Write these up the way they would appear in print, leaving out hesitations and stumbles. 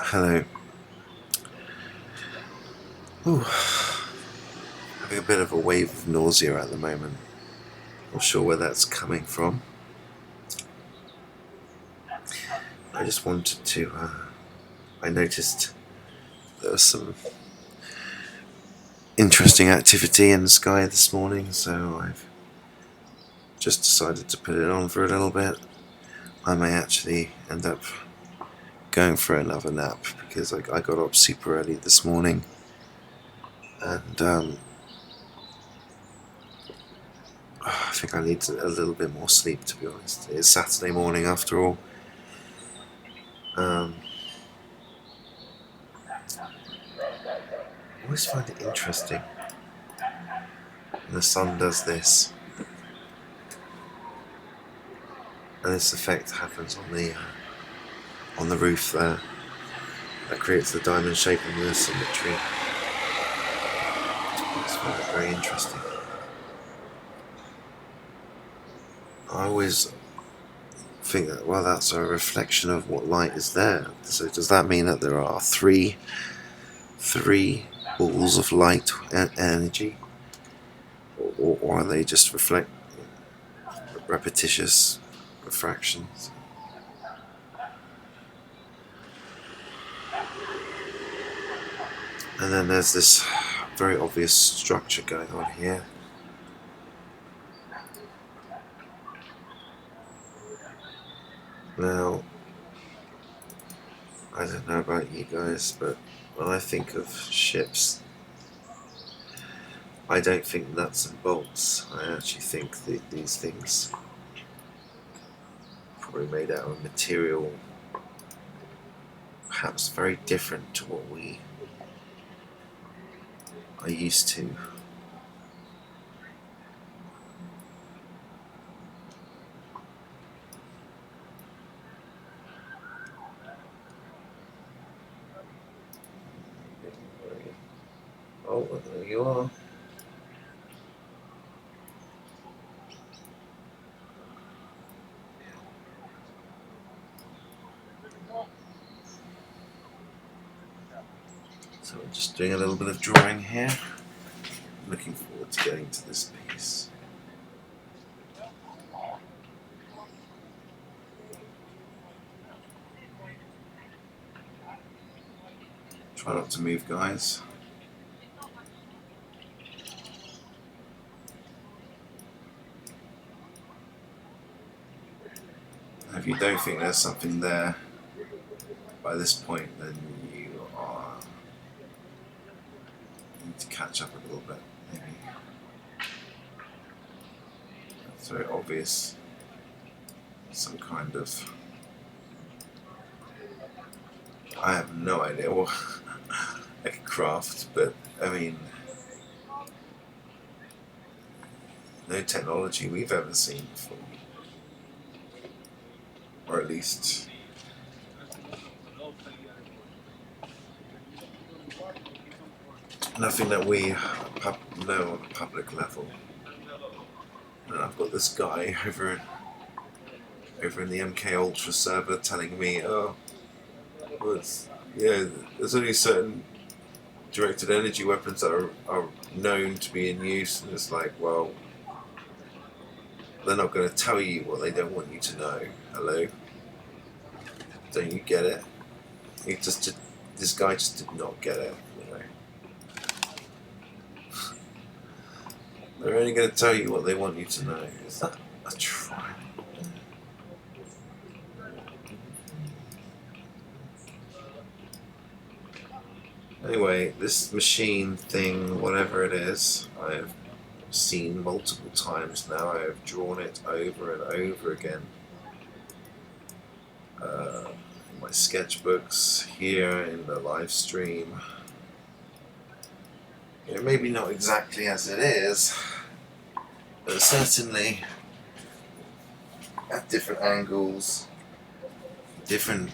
Hello. Ooh, having a bit of a wave of nausea at the moment. Not sure where that's coming from. I just wanted to. I noticed there was some interesting activity in the sky this morning, so I've just decided to put it on for a little bit. I may actually end up going for another nap because I got up super early this morning, and I think I need a little bit more sleep, to be honest. It's Saturday morning after all. I always find it interesting when the sun does this, and this effect happens on the roof there. That creates the diamond shape and the symmetry. It's very interesting. I always think that, well, that's a reflection of what light is there. So does that mean that there are three balls of light and energy, or are they just repetitious refractions? And then there's this very obvious structure going on here. Now, I don't know about you guys, but when I think of ships, I don't think nuts and bolts. I actually think that these things are probably made out of material perhaps very different to what we are used to. Oh, there you are. So I'm just doing a little bit of drawing here. Looking forward to getting to this piece. Try not to move, guys. If you don't think there's something there by this point, then you need to catch up a little bit, maybe. It's very obvious. Some kind of... I have no idea what I can craft, but I mean, no technology we've ever seen before. Or at least nothing that we know on a public level. And I've got this guy over in the MK Ultra server telling me, oh, well, there's only certain directed energy weapons that are known to be in use, and it's like, well, they're not going to tell you what they don't want you to know. Hello? Don't you get it? This guy just did not get it. You know? They're only going to tell you what they want you to know. Is that a try? Anyway, this machine thing, whatever it is, I've seen multiple times now. I have drawn it over and over again. In my sketchbooks, here in the live stream. Maybe not exactly as it is, but certainly at different angles, different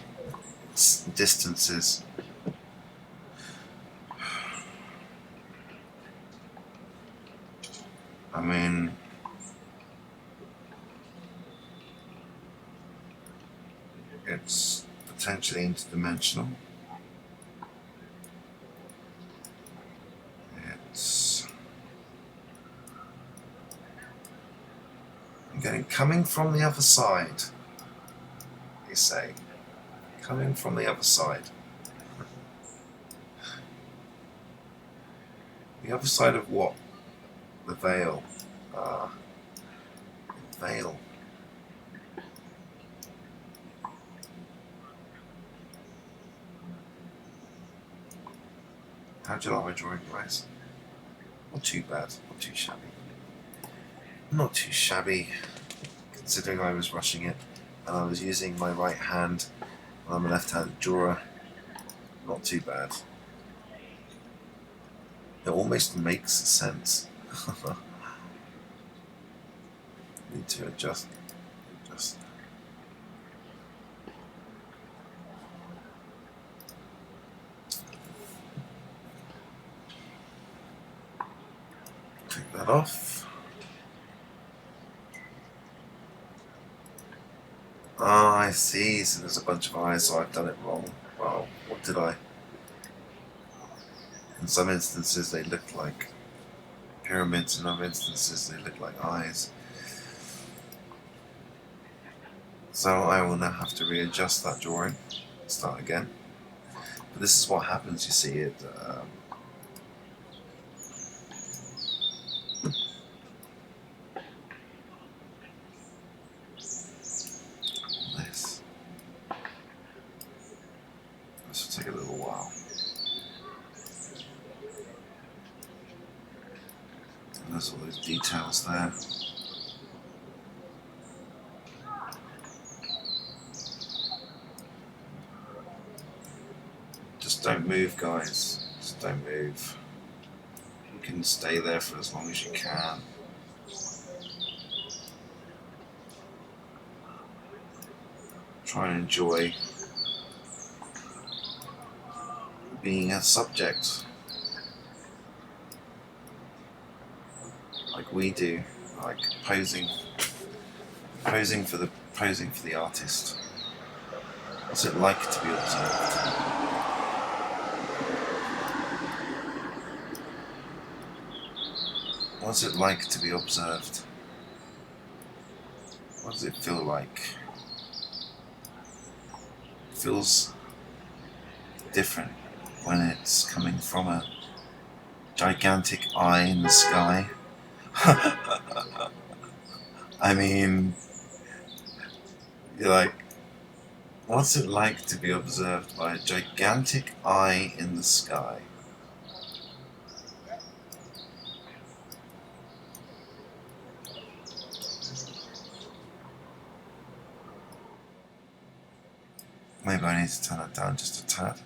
distances. I mean, it's potentially interdimensional. I'm getting coming from the other side, they say. Coming from the other side. The other side of what? The veil. The veil. How do you like my drawing, guys? Not too bad, not too shabby. Not too shabby, considering I was rushing it and I was using my right hand and I'm a left-handed drawer. Not too bad. It almost makes sense. Need to adjust. Take that off. Ah, I see. So there's a bunch of eyes, so I've done it wrong. Well, what did I? In some instances they look like pyramids, in other instances they look like eyes. So I will now have to readjust that drawing, start again. But this is what happens, you see it. This will take a little while. And there's all those details there. Just don't move, guys. Just don't move. You can stay there for as long as you can. Try and enjoy being a subject, like we do, like posing for the artist. What's it like to be observed? What's it like to be observed? What does it feel like? It feels different when it's coming from a gigantic eye in the sky. I mean, you're like, what's it like to be observed by a gigantic eye in the sky? Maybe I need to turn it down just a tad.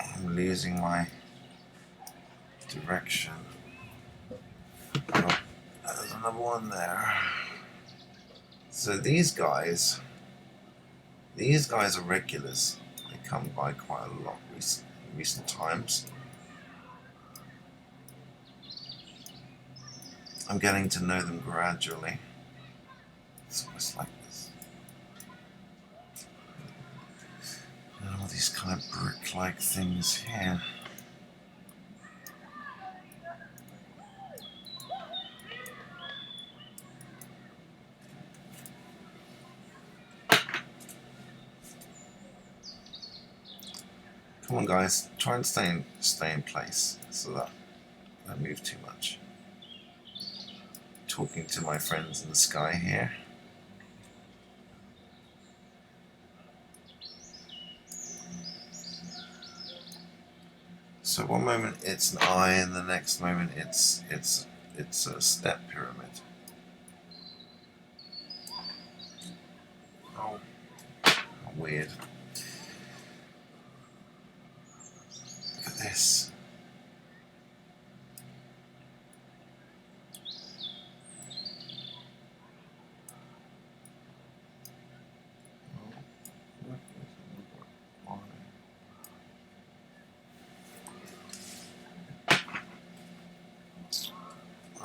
I'm losing my direction. Oh, there's another one there. So these guys are regulars. They come by quite a lot in recent times. I'm getting to know them gradually. It's almost like this. And all these kind of brick-like things here. Come on, guys, try and stay in place so that I don't move too much. Talking to my friends in the sky here. So one moment it's an eye, and the next moment it's a step pyramid. Oh, weird. Look at this.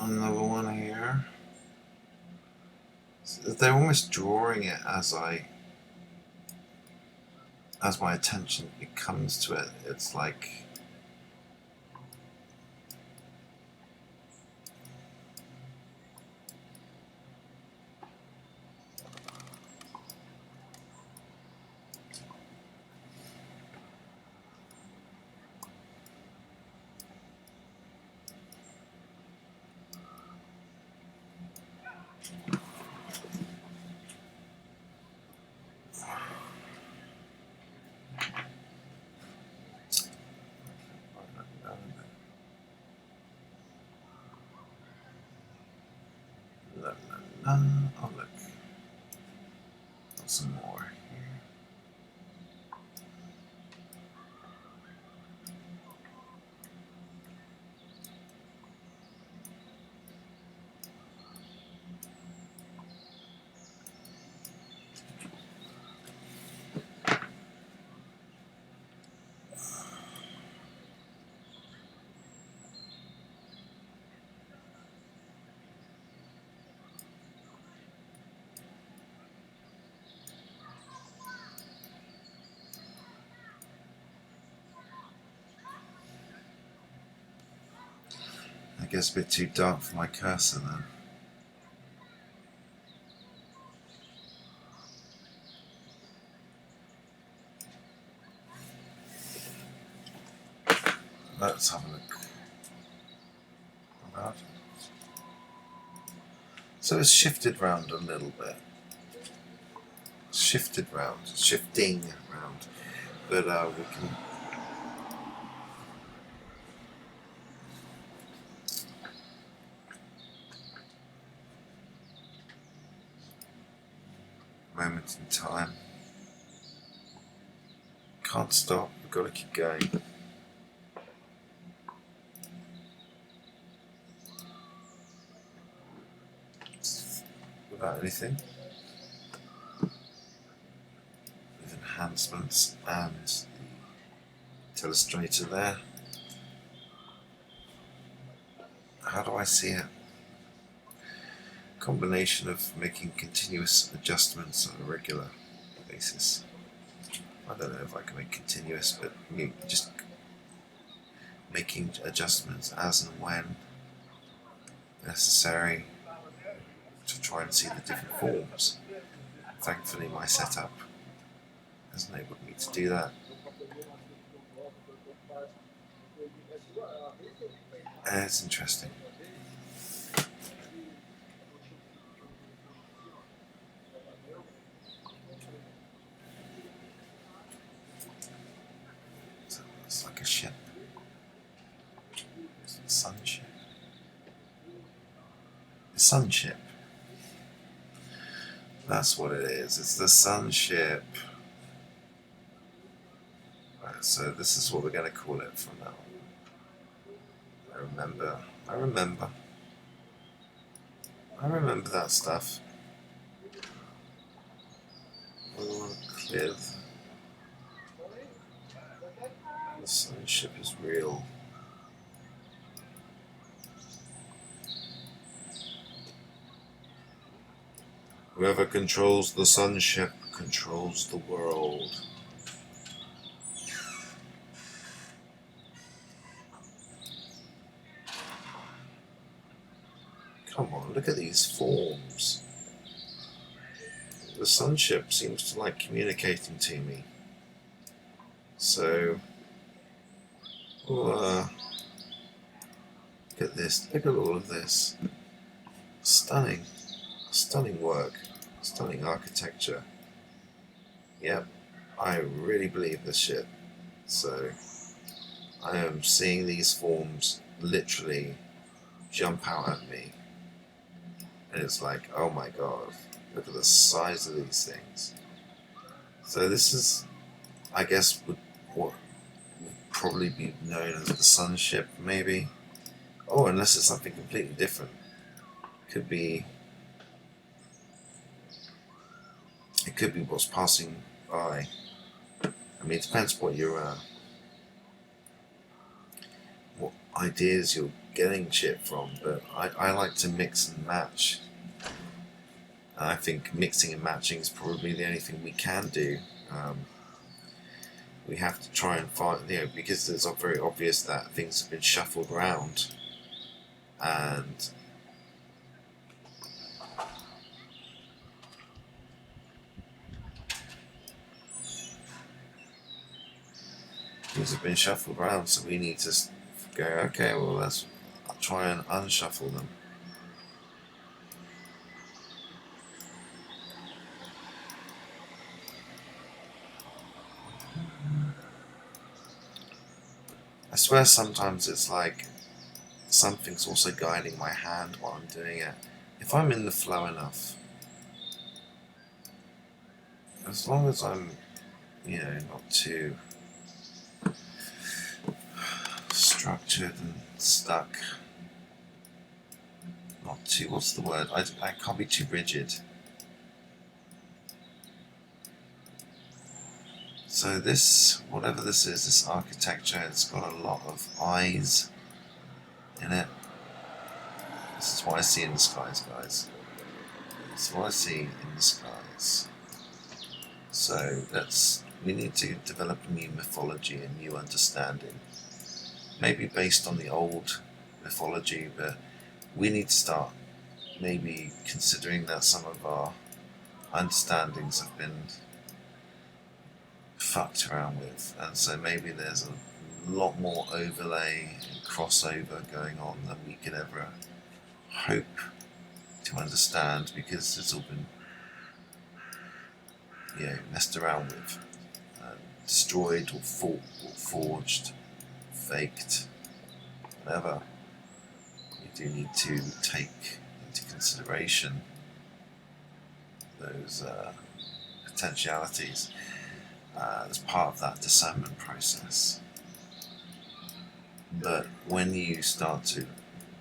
Another one here. They're almost drawing it as my attention comes to it. It's like la. Oh look, got some more here. I guess a bit too dark for my cursor then. Let's have a look. About it. So it's shifted round a little bit. Shifting round, but we can. Moment in time. Can't stop, we've got to keep going. Without anything. With enhancements and the illustrator there. How do I see it? Combination of making continuous adjustments on a regular basis. I don't know if I can make continuous, but just making adjustments as and when necessary to try and see the different forms. Thankfully my setup has enabled me to do that. And it's interesting. So it's like a ship. It's a sun ship. The sun ship. That's what it is. It's the sun ship. Right, so this is what we're going to call it from now on. I remember that stuff. We want to clear the sun ship is real. Whoever controls the sun ship controls the world. Come on, look at these forms. The sun ship seems to like communicating to me. So, look at this, look at all of this. Stunning, stunning work, stunning architecture. Yep, I really believe this shit. So, I am seeing these forms literally jump out at me. And it's like, oh my god, look at the size of these things. So this is, I guess, what would probably be known as the sun ship, maybe. Oh, unless it's something completely different. It could be what's passing by. I mean, it depends what what ideas you're getting shit from, but I like to mix and match. And I think mixing and matching is probably the only thing we can do. We have to try and find, because it's very obvious that things have been shuffled around, and things have been shuffled around, so we need to go, okay, well, let's try and unshuffle them. I swear sometimes it's like something's also guiding my hand while I'm doing it. if I'm in the flow enough, as long as I'm, not too structured and stuck, not too, what's the word? I can't be too rigid. So this, whatever this is, this architecture, it's got a lot of eyes in it. This is what I see in the skies, guys. This is what I see in the skies. So we need to develop a new mythology, a new understanding. Maybe based on the old mythology, but we need to start maybe considering that some of our understandings have been fucked around with, and so maybe there's a lot more overlay and crossover going on than we could ever hope to understand, because it's all been messed around with, destroyed or forged, faked, whatever. We do need to take into consideration those potentialities as part of that discernment process. But when you start to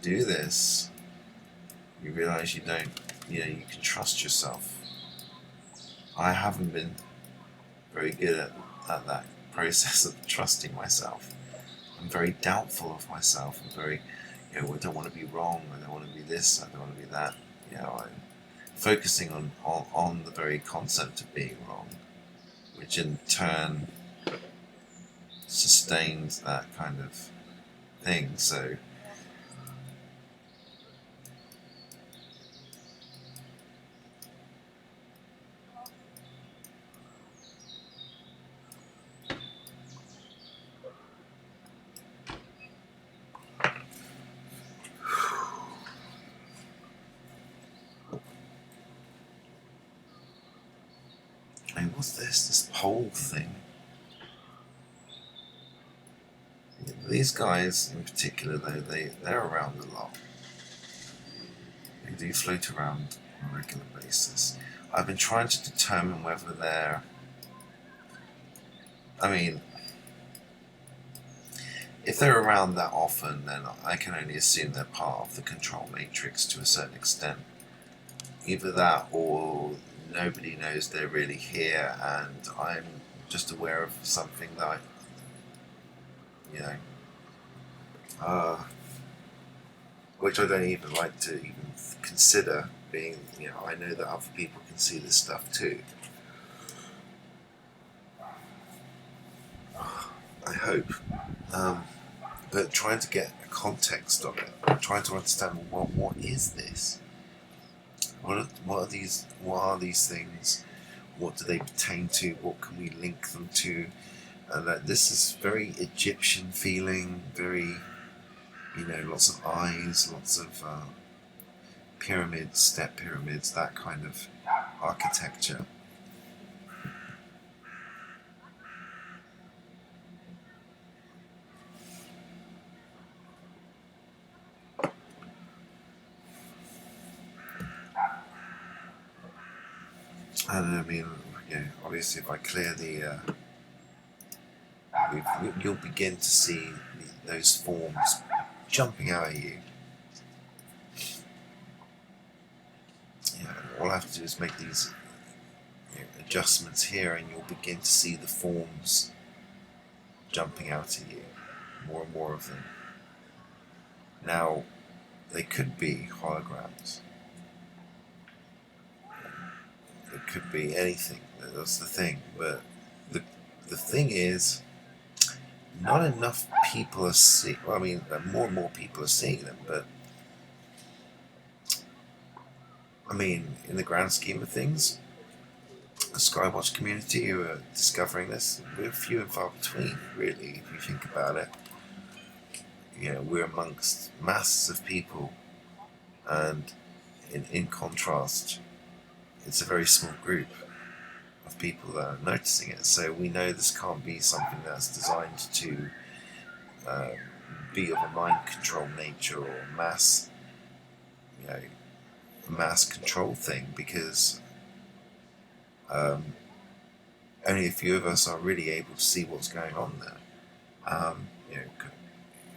do this, you realize you can trust yourself. I haven't been very good at that process of trusting myself. I'm very doubtful of myself. I'm very, I don't want to be wrong. I don't want to be this. I don't want to be that. I'm focusing on the very concept of being wrong, which in turn sustains that kind of thing. So what's this pole thing? These guys in particular, though, they're around a lot. They do float around on a regular basis. I've been trying to determine whether they're... if they're around that often, then I can only assume they're part of the control matrix to a certain extent. Either that, or nobody knows they're really here, and I'm just aware of something that which I don't even like to even consider being, I know that other people can see this stuff too. I hope. But trying to get a context of it, trying to understand what is this? What are these things? What do they pertain to? What can we link them to? And this is very Egyptian feeling, very, lots of eyes, lots of pyramids, step pyramids, that kind of architecture. And obviously if I clear the... you'll begin to see those forms jumping out at you. All I have to do is make these adjustments here, and you'll begin to see the forms jumping out at you, more and more of them. Now, they could be holograms. It could be anything. That's the thing. But the thing is, not enough people are seeing. Well, more and more people are seeing them. But in the grand scheme of things, the Skywatch community who are discovering this, we're few and far between, really, if you think about it. We're amongst masses of people, and in contrast, it's a very small group of people that are noticing it. So we know this can't be something that's designed to be of a mind control nature or mass, mass control thing, because only a few of us are really able to see what's going on there.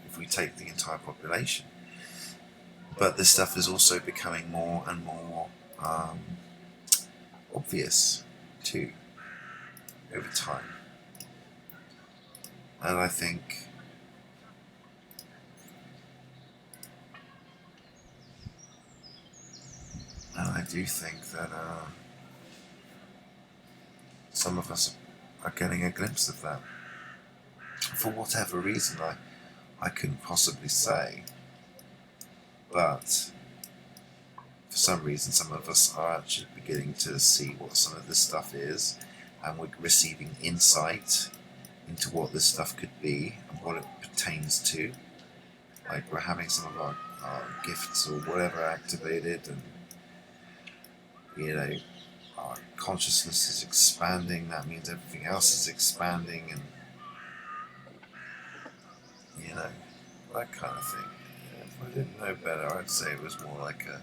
If we take the entire population. But this stuff is also becoming more and more obvious too over time. And I think do think that some of us are getting a glimpse of that. For whatever reason, I couldn't possibly say. But for some reason, some of us are actually beginning to see what some of this stuff is, and we're receiving insight into what this stuff could be and what it pertains to. Like, we're having some of our gifts or whatever activated, and our consciousness is expanding. That means everything else is expanding, and that kind of thing. If I didn't know better, I'd say it was more like a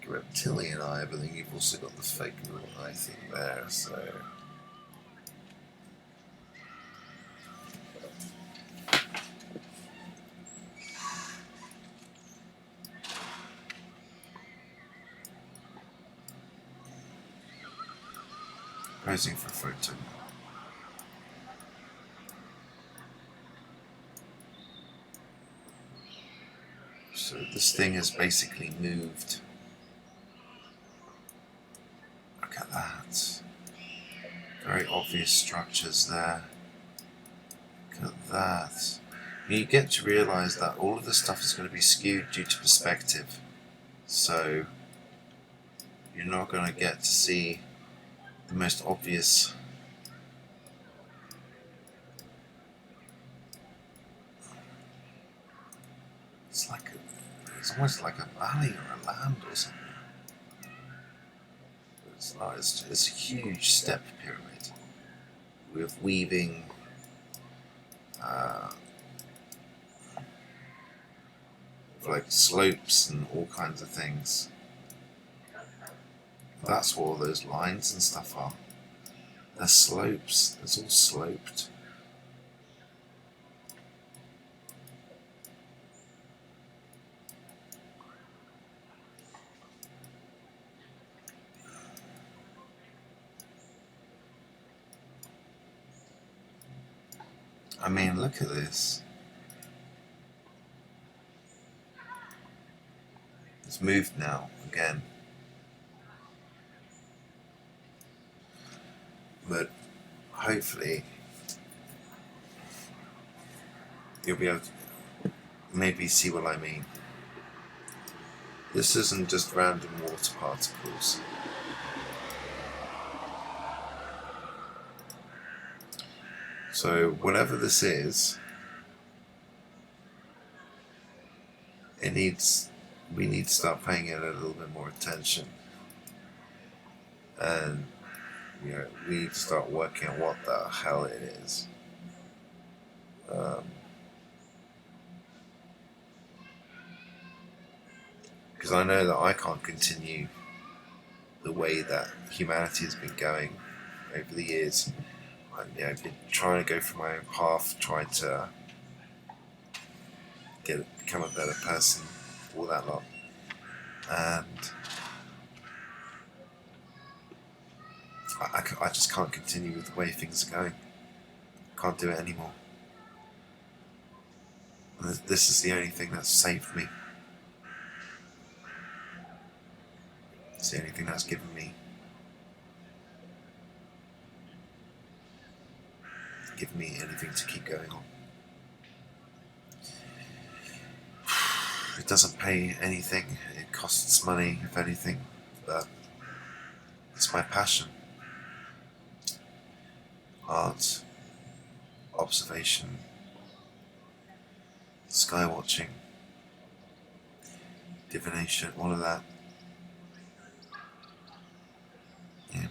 reptilian eye, but then you've also got the fake little eye thing there, so. Posing for a photo. So this thing has basically moved. Look at that. Very obvious structures there. Look at that. You get to realise that all of this stuff is going to be skewed due to perspective. So you're not going to get to see the most obvious. It's almost like a valley or a land or something. It's not. It's a huge step pyramid with weaving like slopes and all kinds of things. That's what all those lines and stuff are. They're slopes. It's all sloped. I mean, look at this. It's moved now, again. But hopefully you'll be able to maybe see what I mean. This isn't just random water particles. So whatever this is, we need to start paying it a little bit more attention. And we need to start working out what the hell it is. Because I know that I can't continue the way that humanity has been going over the years. I've been trying to go for my own path, trying to become a better person, all that lot. And I just can't continue with the way things are going. Can't do it anymore. And this is the only thing that's saved me. It's the only thing that's given me anything to keep going on. It doesn't pay anything, it costs money, if anything, but it's my passion. Art, observation, sky watching, divination, all of that. Yeah.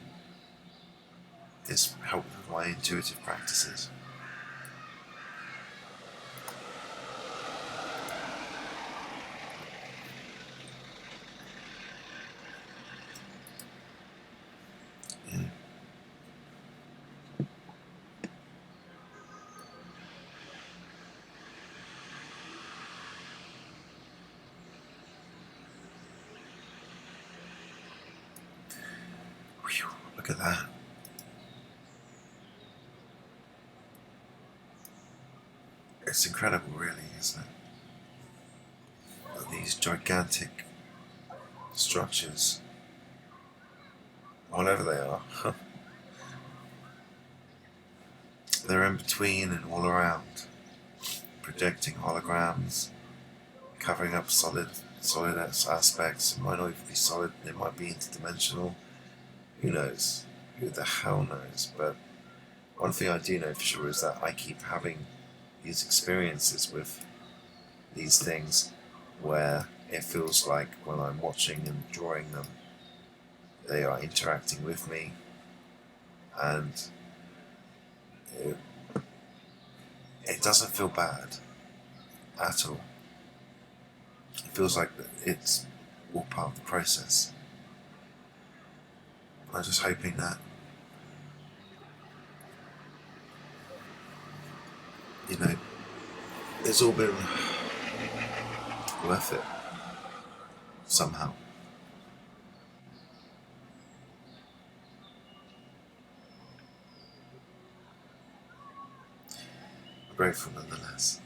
It's helped with my intuitive practices. at that. It's incredible, really, isn't it? These gigantic structures, whatever they are, they're in between and all around, projecting holograms, covering up solid aspects. It might not even be solid, they might be interdimensional. Who knows? Who the hell knows? But one thing I do know for sure is that I keep having these experiences with these things where it feels like when I'm watching and drawing them, they are interacting with me, and it doesn't feel bad at all. It feels like it's all part of the process. I'm just hoping that, you know, it's all been worth it somehow. I'm grateful nonetheless.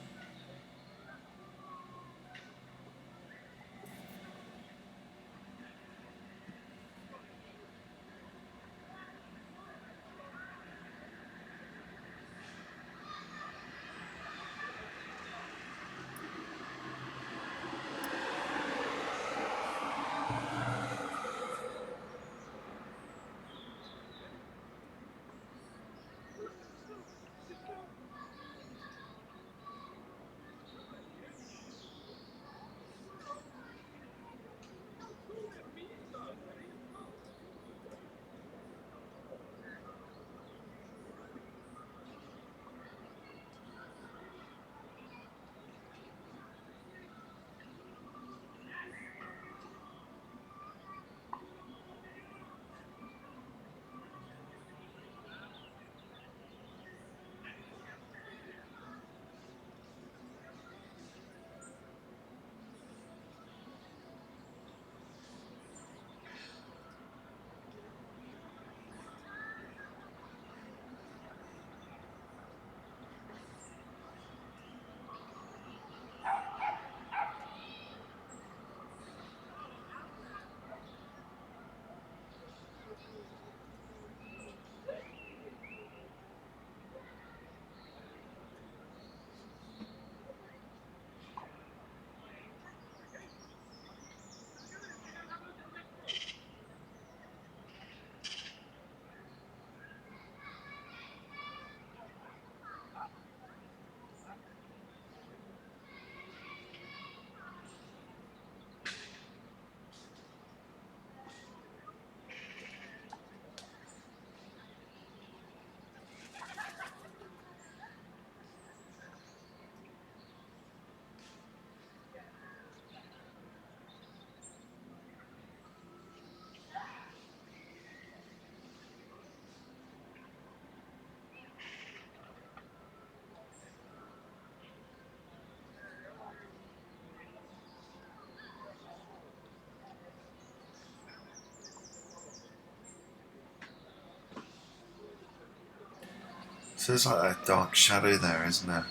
So there's like a dark shadow there, isn't there?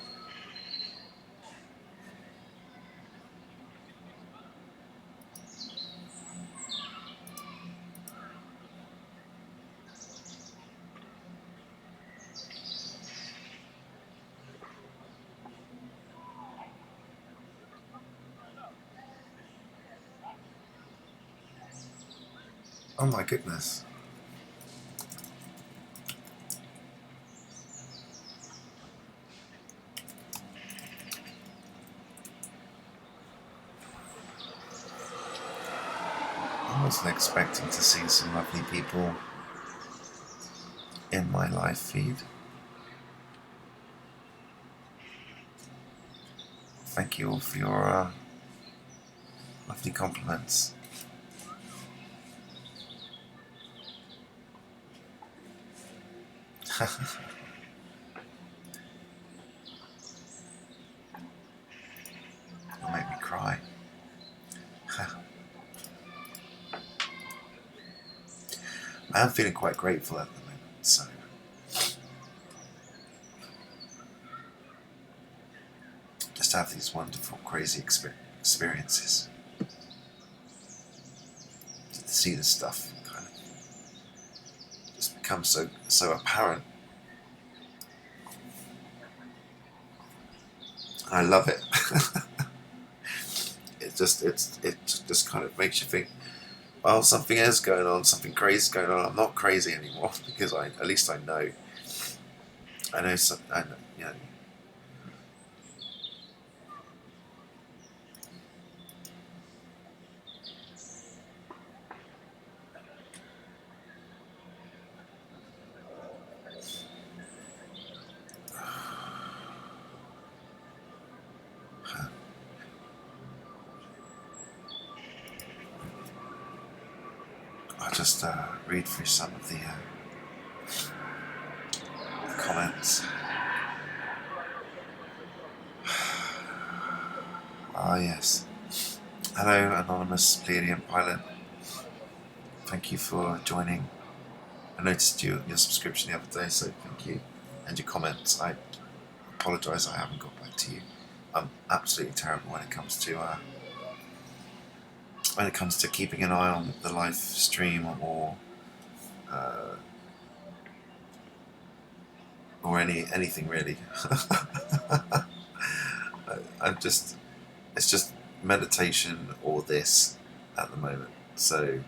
Oh my goodness. I wasn't expecting to see some lovely people in my live feed. Thank you all for your lovely compliments. You'll make me cry. I am feeling quite grateful at the moment, so just have these wonderful, crazy experiences. To see this stuff kind of just become so apparent. I love it. it just kind of makes you think, well, something is going on, something crazy is going on. I'm not crazy anymore because at least I know. I know, you know. I'll just read through some of the comments. Ah, yes. Hello, anonymous Pleiadian pilot. Thank you for joining. I noticed your subscription the other day, so thank you. And your comments. I apologise I haven't got back to you. I'm absolutely terrible when it comes to keeping an eye on the live stream or anything really. It's just meditation or this at the moment. So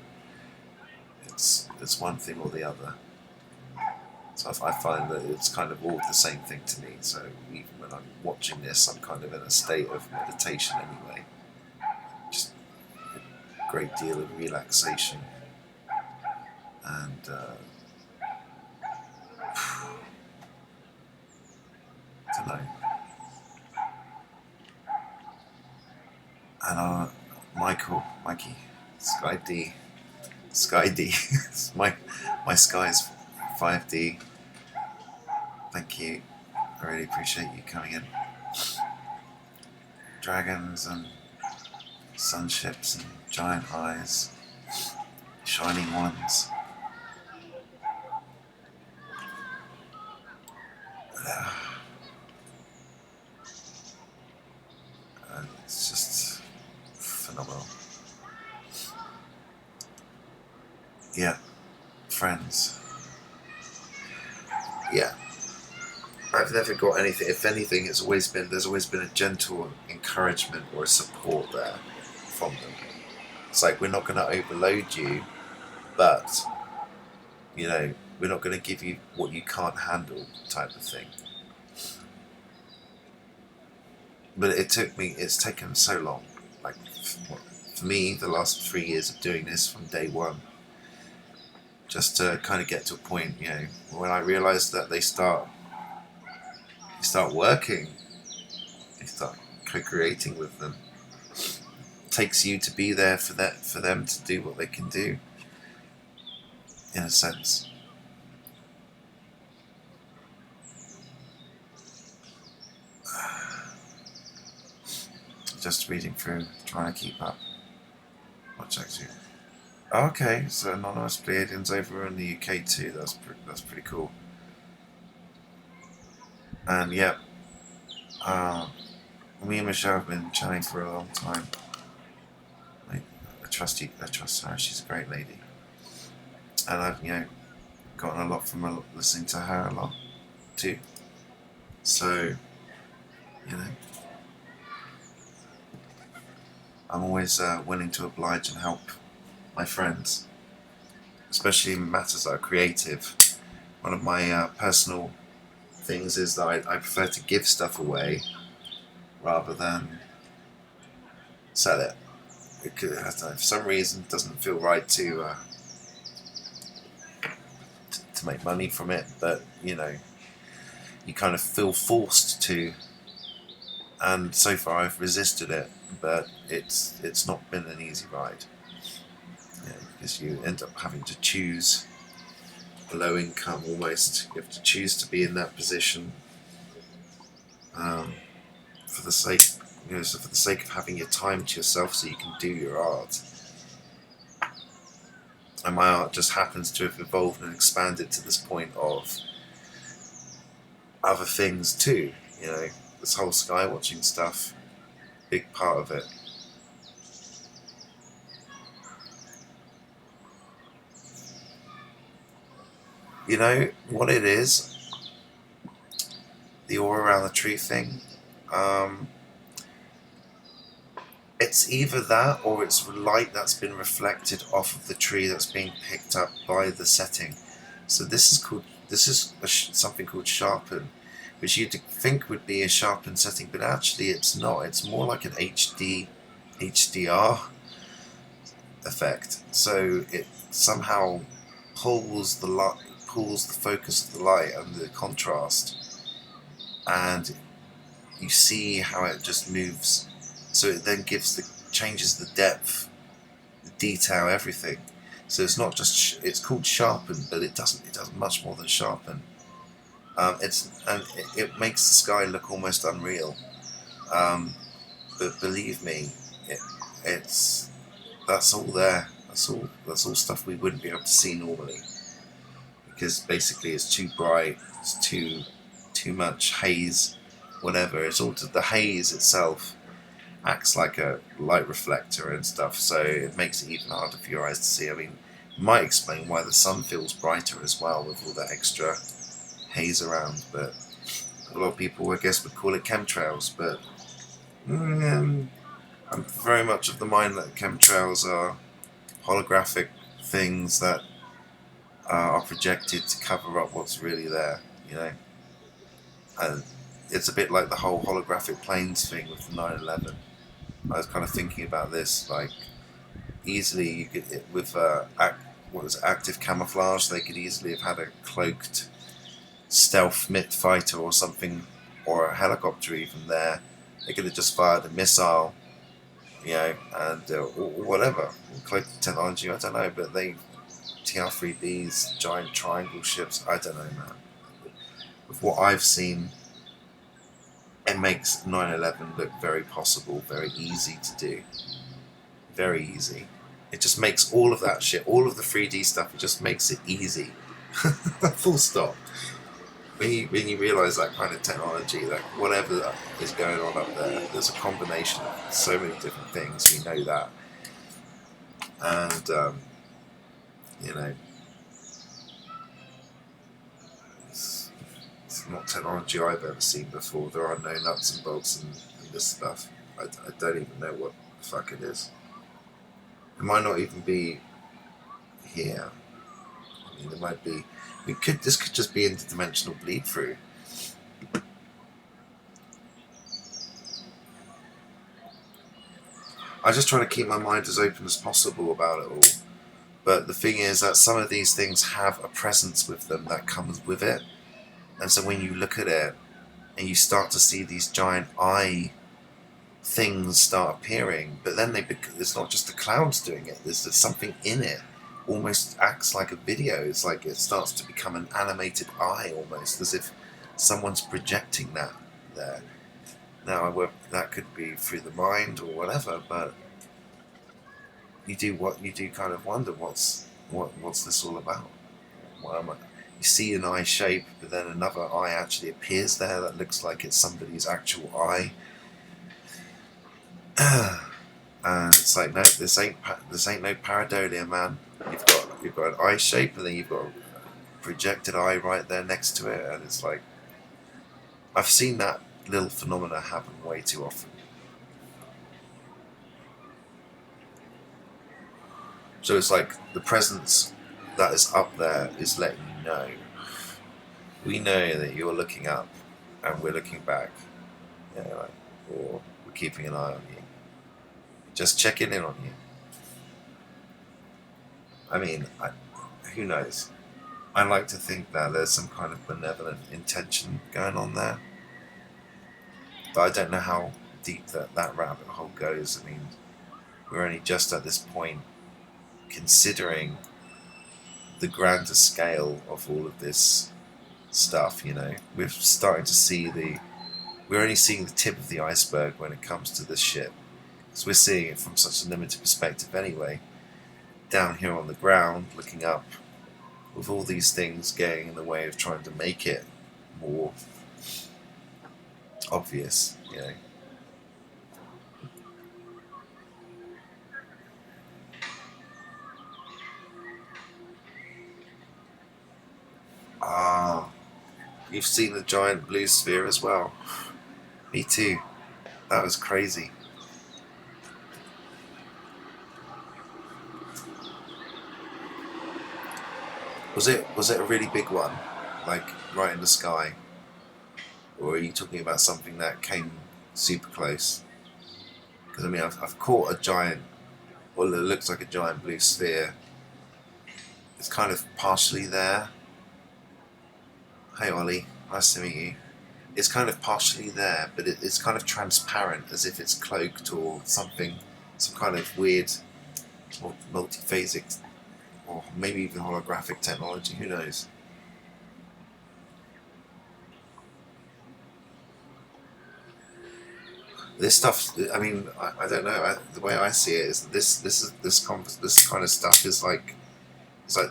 it's one thing or the other. So I find that it's kind of all the same thing to me. So even when I'm watching this, I'm kind of in a state of meditation anyway. Just a great deal of relaxation. And I don't know. And Mikey, Sky D, my Sky's 5D. Thank you. I really appreciate you coming in. Dragons and sunships and giant eyes, shining ones. It's just phenomenal. Yeah, friends. Yeah, I've never got anything. If anything, there's always been a gentle encouragement or a support there from them. It's like, we're not going to overload you, but you know, we're not going to give you what you can't handle, type of thing. But it's taken so long. Like, for me, the last 3 years of doing this from day one, just to kind of get to a point, you know, when I realised that they start working, they start co-creating with them. It takes you to be there for them to do what they can do, in a sense. Just reading through, trying to keep up. What's actually? Okay, so anonymous Pleiadians over in the UK too. That's pretty cool. And yeah, me and Michelle have been chatting for a long time. I trust her. She's a great lady, and I've gotten a lot from listening to her a lot too. So I'm always willing to oblige and help my friends, especially in matters that are creative. One of my personal things is that I prefer to give stuff away rather than sell it, because for some reason it doesn't feel right to make money from it, but you kind of feel forced to, and so far I've resisted it, but it's not been an easy ride, because you end up having to choose a low income almost. You have to choose to be in that position for the sake of having your time to yourself so you can do your art. And my art just happens to have evolved and expanded to this point of other things too. You know, this whole sky watching stuff, big part of it. You know what it is? The all around the tree thing. It's either that or it's light that's been reflected off of the tree that's being picked up by the setting. So this is something called sharpen, which you'd think would be a sharpen setting, but actually it's not. It's more like an HDR effect. So it somehow pulls the focus of the light and the contrast, and you see how it just moves. So it then changes the depth, the detail, everything. So it's not just it's called sharpen, but it does much more than sharpen. It makes the sky look almost unreal. But believe me, that's all there. That's all stuff we wouldn't be able to see normally, because basically it's too bright, it's too much haze, whatever. It's all the haze itself acts like a light reflector and stuff, so it makes it even harder for your eyes to see. I mean, it might explain why the sun feels brighter as well with all that extra haze around, but a lot of people, I guess, would call it chemtrails, but I'm very much of the mind that chemtrails are holographic things that are projected to cover up what's really there, you know. And it's a bit like the whole holographic planes thing with the 9/11. I was kind of thinking about this, like, easily you could, with active camouflage, they could easily have had a cloaked stealth fighter or something, or a helicopter even there. They could have just fired a missile, you know, and or whatever, cloaked technology, I don't know, but TR-3Bs, giant triangle ships, I don't know, man. With what I've seen, it makes 9/11 look very possible, very easy to do. Very easy. It just makes all of that shit, all of the 3D stuff, it just makes it easy. Full stop. When you realise that kind of technology, that whatever is going on up there, there's a combination of so many different things, we know that. And, you know, it's not technology I've ever seen before. There are no nuts and bolts in this stuff. I don't even know what the fuck it is. It might not even be here. I mean, it might be. This could just be interdimensional bleed through. I just try to keep my mind as open as possible about it all. But the thing is that some of these things have a presence with them that comes with it. And so when you look at it and you start to see these giant eye things start appearing, but then it's not just the clouds doing it, there's something in it, almost acts like a video. It's like it starts to become an animated eye, almost as if someone's projecting that there. Now, that could be through the mind or whatever, but you do kind of wonder what's this all about. You see an eye shape, but then another eye actually appears there that looks like it's somebody's actual eye. And it's like, no, this ain't no pareidolia, man. You've got an eye shape, and then you've got a projected eye right there next to it, and it's like, I've seen that little phenomena happen way too often. So it's like the presence that is up there is letting you know. We know that you're looking up, and we're looking back, or we're keeping an eye on you. Just checking in on you. I mean, who knows? I like to think that there's some kind of benevolent intention going on there. But I don't know how deep that rabbit hole goes. I mean, we're only just at this point considering the grander scale of all of this stuff, you know. We're starting to see we're only seeing the tip of the iceberg when it comes to this shit. Because we're seeing it from such a limited perspective anyway. down here on the ground looking up with all these things getting in the way of trying to make it more obvious, you know. Ah, you've seen the giant blue sphere as well. Me too. That was crazy. Was it a really big one, like right in the sky, or are you talking about something that came super close? Because I mean, I've caught a giant, well, it looks like a giant blue sphere. It's kind of partially there. Hey Ollie, nice to meet you. It's kind of partially there, but it's kind of transparent, as if it's cloaked or something, some kind of weird or multiphasic, or maybe even holographic technology. Who knows? This stuff. I mean, I don't know. The way I see it is this kind of stuff is like, it's like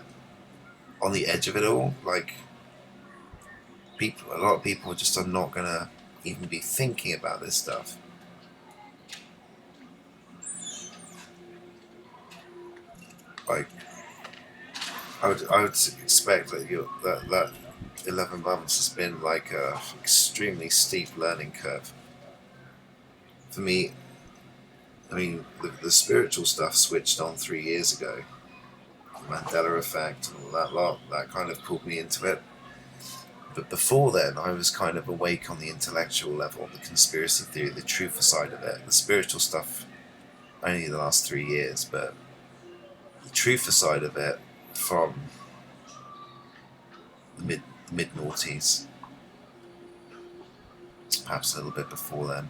on the edge of it all. Like a lot of people just are not gonna even be thinking about this stuff. Like I would expect that that 11 months has been like a extremely steep learning curve for me. I mean, the spiritual stuff switched on 3 years ago. The Mandela effect and all that lot, that kind of pulled me into it. But before then, I was kind of awake on the intellectual level, the conspiracy theory, the truth side of it. The spiritual stuff, only the last 3 years, but the truth side of it from the mid noughties, perhaps a little bit before then.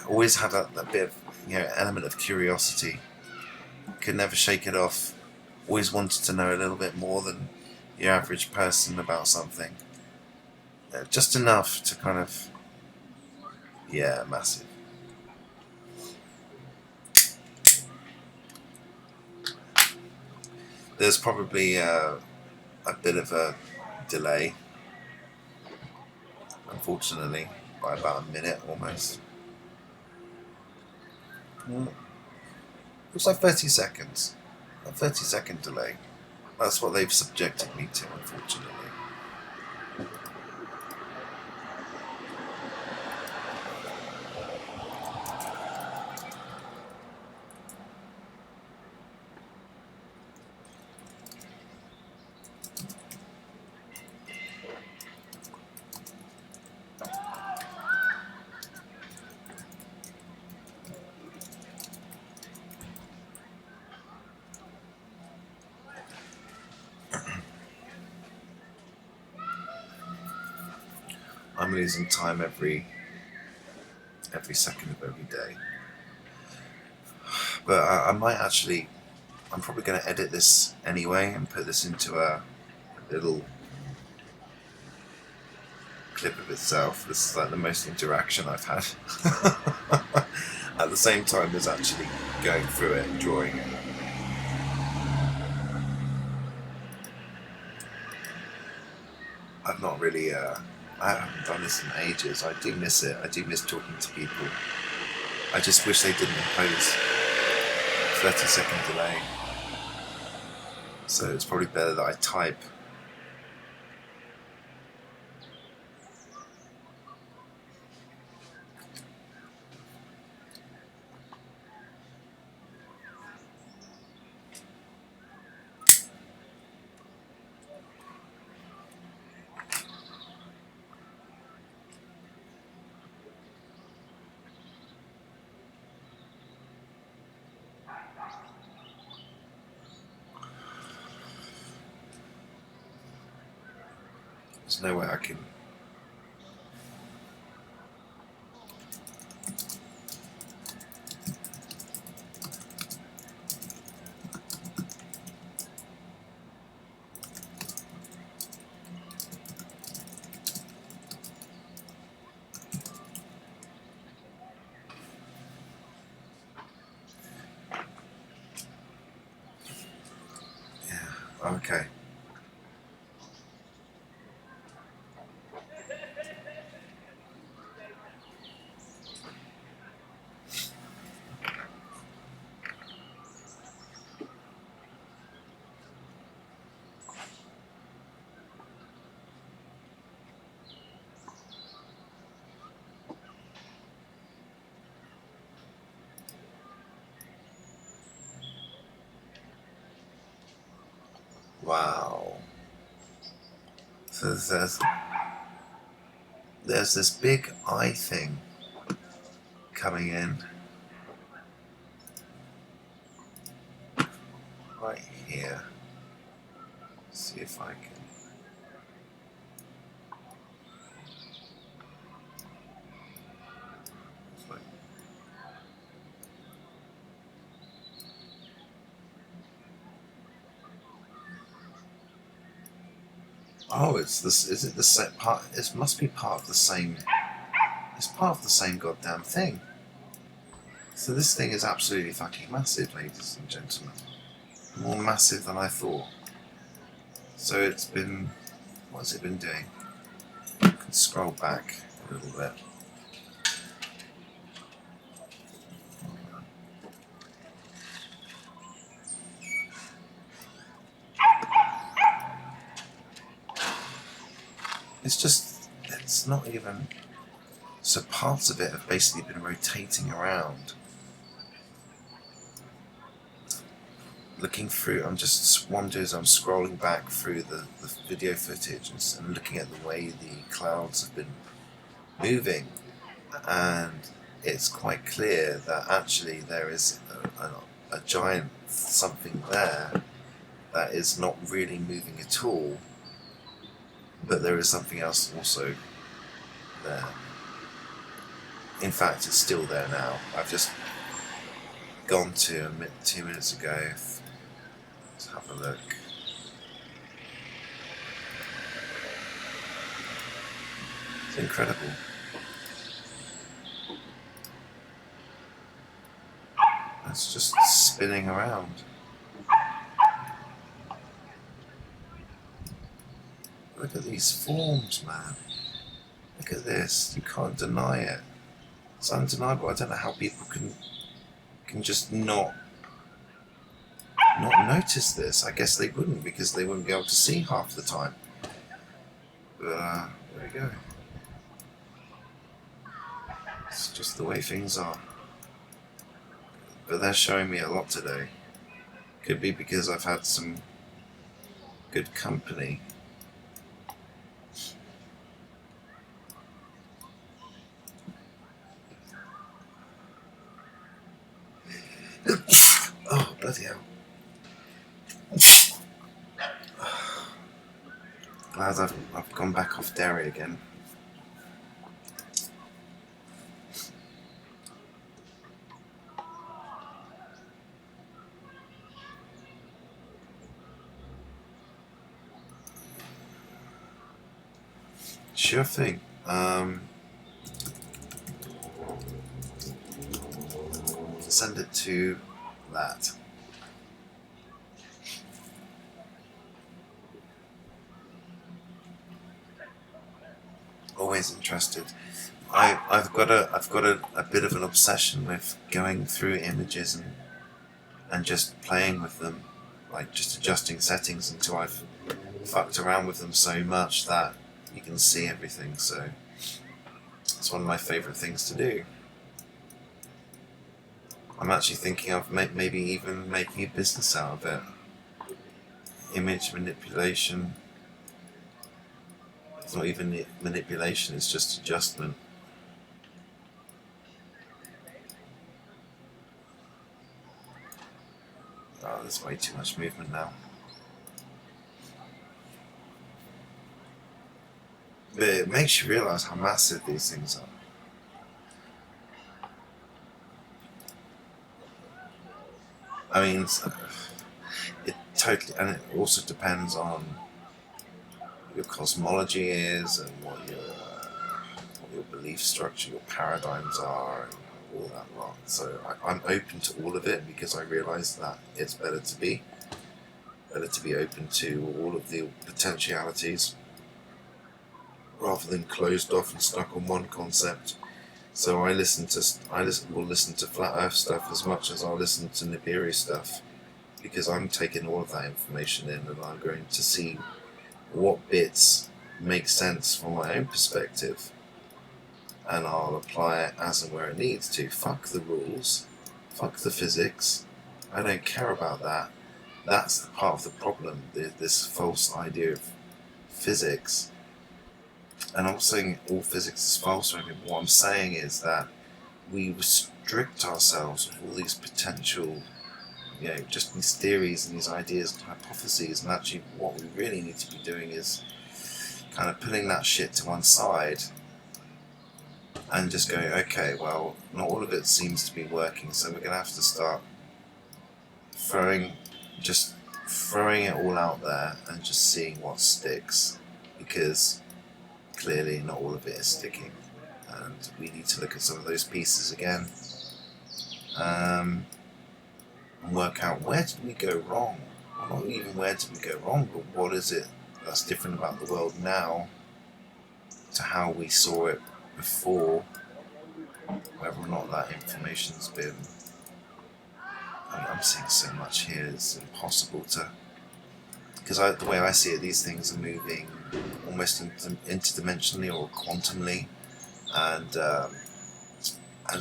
Always had that bit of, element of curiosity. Could never shake it off. Always wanted to know a little bit more than the average person about something. Just enough to kind of, massive. There's probably a bit of a delay, unfortunately, by about a minute almost. Looks like 30 seconds. A 30-second delay. That's what they've subjected me to, unfortunately. I'm losing time every second of every day. But I might actually, I'm probably going to edit this anyway and put this into a little clip of itself. This is like the most interaction I've had. At the same time as actually going through it and drawing it. I've not really, I haven't done this in ages. I do miss it. I do miss talking to people. I just wish they didn't impose 30-second delay. So it's probably better that I type. There's no way I can. Okay. Wow. So there's this big eye thing coming in right here. See if I can. Oh, it's this. Is it the same part? It must be part of the same. It's part of the same goddamn thing. So this thing is absolutely fucking massive, ladies and gentlemen. More massive than I thought. So it's been. What's it been doing? I can scroll back a little bit. It's not even. So parts of it have basically been rotating around. Looking through, I'm just wondering as I'm scrolling back through the video footage and looking at the way the clouds have been moving, and it's quite clear that actually there is a giant something there that is not really moving at all, but there is something else also there. In fact, it's still there now. I've just gone to 2 minutes ago. Let's have a look. It's incredible. It's just spinning around. Look at these forms, man. Look at this. You can't deny it. It's undeniable. I don't know how people can just not notice this. I guess they wouldn't, because they wouldn't be able to see half the time. But there we go. It's just the way things are. But they're showing me a lot today. Could be because I've had some good company. Oh, bloody hell. Glad I've gone back off dairy again. Sure thing. Send it to that. Always interested. I've got a bit of an obsession with going through images and just playing with them, like just adjusting settings until I've fucked around with them so much that you can see everything. So it's one of my favourite things to do. I'm actually thinking of maybe even making a business out of it. Image manipulation. It's not even manipulation, it's just adjustment. Oh, there's way too much movement now. But it makes you realise how massive these things are. I mean, it totally, and it also depends on what your cosmology is and what your belief structure, your paradigms are, and all that lot. So I'm open to all of it because I realise that it's better to be. better to be open to all of the potentialities rather than closed off and stuck on one concept. So will listen to flat Earth stuff as much as I'll listen to Nibiru stuff, because I'm taking all of that information in and I'm going to see what bits make sense from my own perspective, and I'll apply it as and where it needs to. Fuck the rules, fuck the physics, I don't care about that. That's the part of the problem, this false idea of physics. And I'm not saying all physics is false or anything, but what I'm saying is that we restrict ourselves with all these potential, just these theories and these ideas and hypotheses, and actually what we really need to be doing is kind of putting that shit to one side and just going, okay, well, not all of it seems to be working, so we're going to have to start throwing it all out there and just seeing what sticks, because clearly not all of it is sticking, and we need to look at some of those pieces again and work out, where did we go wrong? Well, not even where did we go wrong, but what is it that's different about the world now to how we saw it before, whether or not that information's been... I'm seeing so much here, it's impossible to... Because the way I see it, these things are moving almost interdimensionally or quantumly, and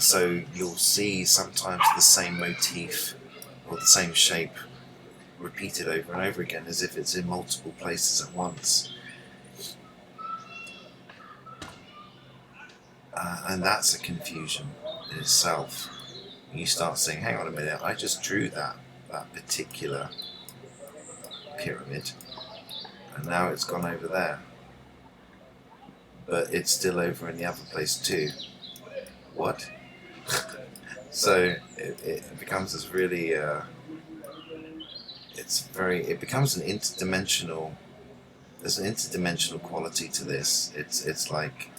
so you'll see sometimes the same motif or the same shape repeated over and over again, as if it's in multiple places at once. And that's a confusion in itself. You start saying, hang on a minute, I just drew that particular pyramid, and now it's gone over there, but it's still over in the other place too. What? So it becomes this really it becomes an interdimensional... There's an interdimensional quality to this. It's like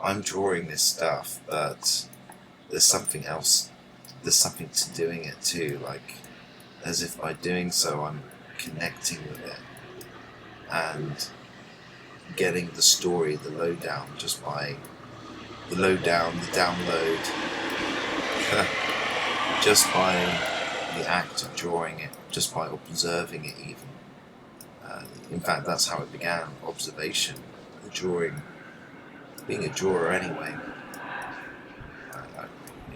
I'm drawing this stuff, but there's something else. There's something to doing it too, like as if by doing so I'm connecting with it and getting the story, the lowdown, just by the lowdown, the download, just by the act of drawing it, just by observing it even. In fact, that's how it began, observation, the drawing, being a drawer anyway.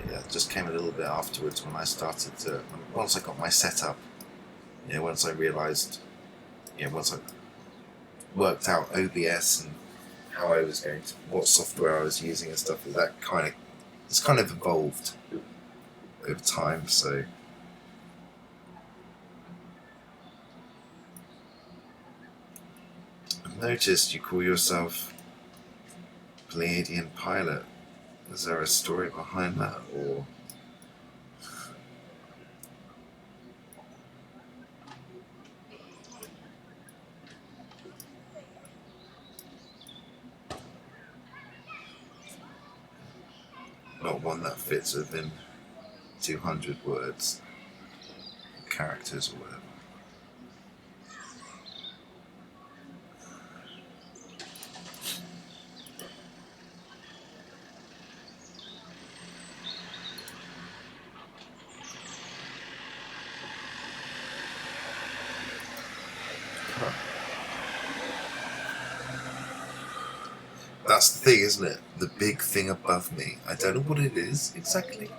It just came a little bit afterwards when I started to, once I got my setup, once I realised, once I worked out OBS and how I was going to, what software I was using and stuff, it's kind of evolved over time, so. I've noticed you call yourself Pleiadian Pilot. Is there a story behind that, or? Not one that fits within 200 words, characters or whatever. That's the thing, isn't it? The big thing above me. I don't know what it is exactly.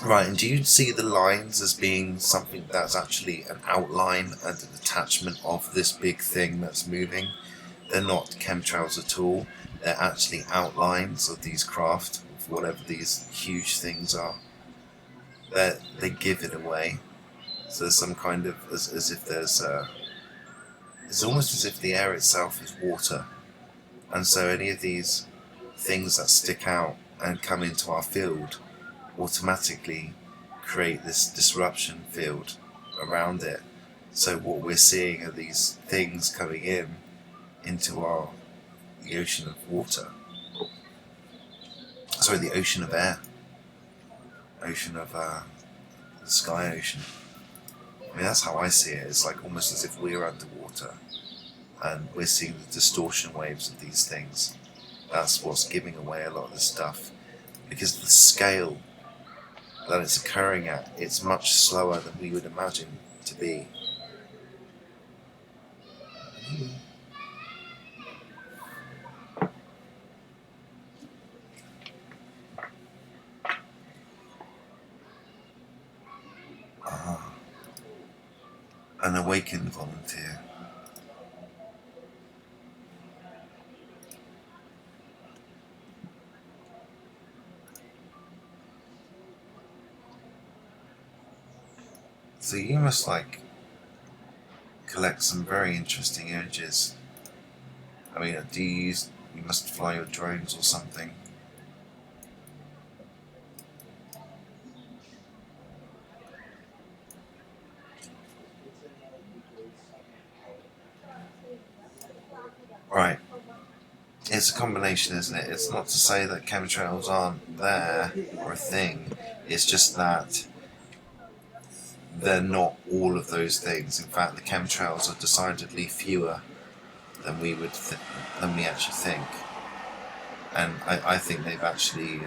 Right, and do you see the lines as being something that's actually an outline and an attachment of this big thing that's moving? They're not chemtrails at all. They're actually outlines of these craft, of whatever these huge things are. They give it away. So there's some kind of, as if there's it's almost as if the air itself is water. And so any of these things that stick out and come into our field automatically create this disruption field around it. So what we're seeing are these things coming into the ocean of water. Sorry, the ocean of air. Ocean of the sky ocean. I mean, that's how I see it. It's like almost as if we're underwater and we're seeing the distortion waves of these things. That's what's giving away a lot of the stuff, because the scale that it's occurring at, it's much slower than we would imagine to be. Ah, an awakened volunteer. So you must like collect some very interesting images. I mean, you must fly your drones or something. Right. It's a combination, isn't it? It's not to say that chemtrails aren't there or a thing. It's just that they're not all of those things. In fact, the chemtrails are decidedly fewer than we actually think. And I think they've actually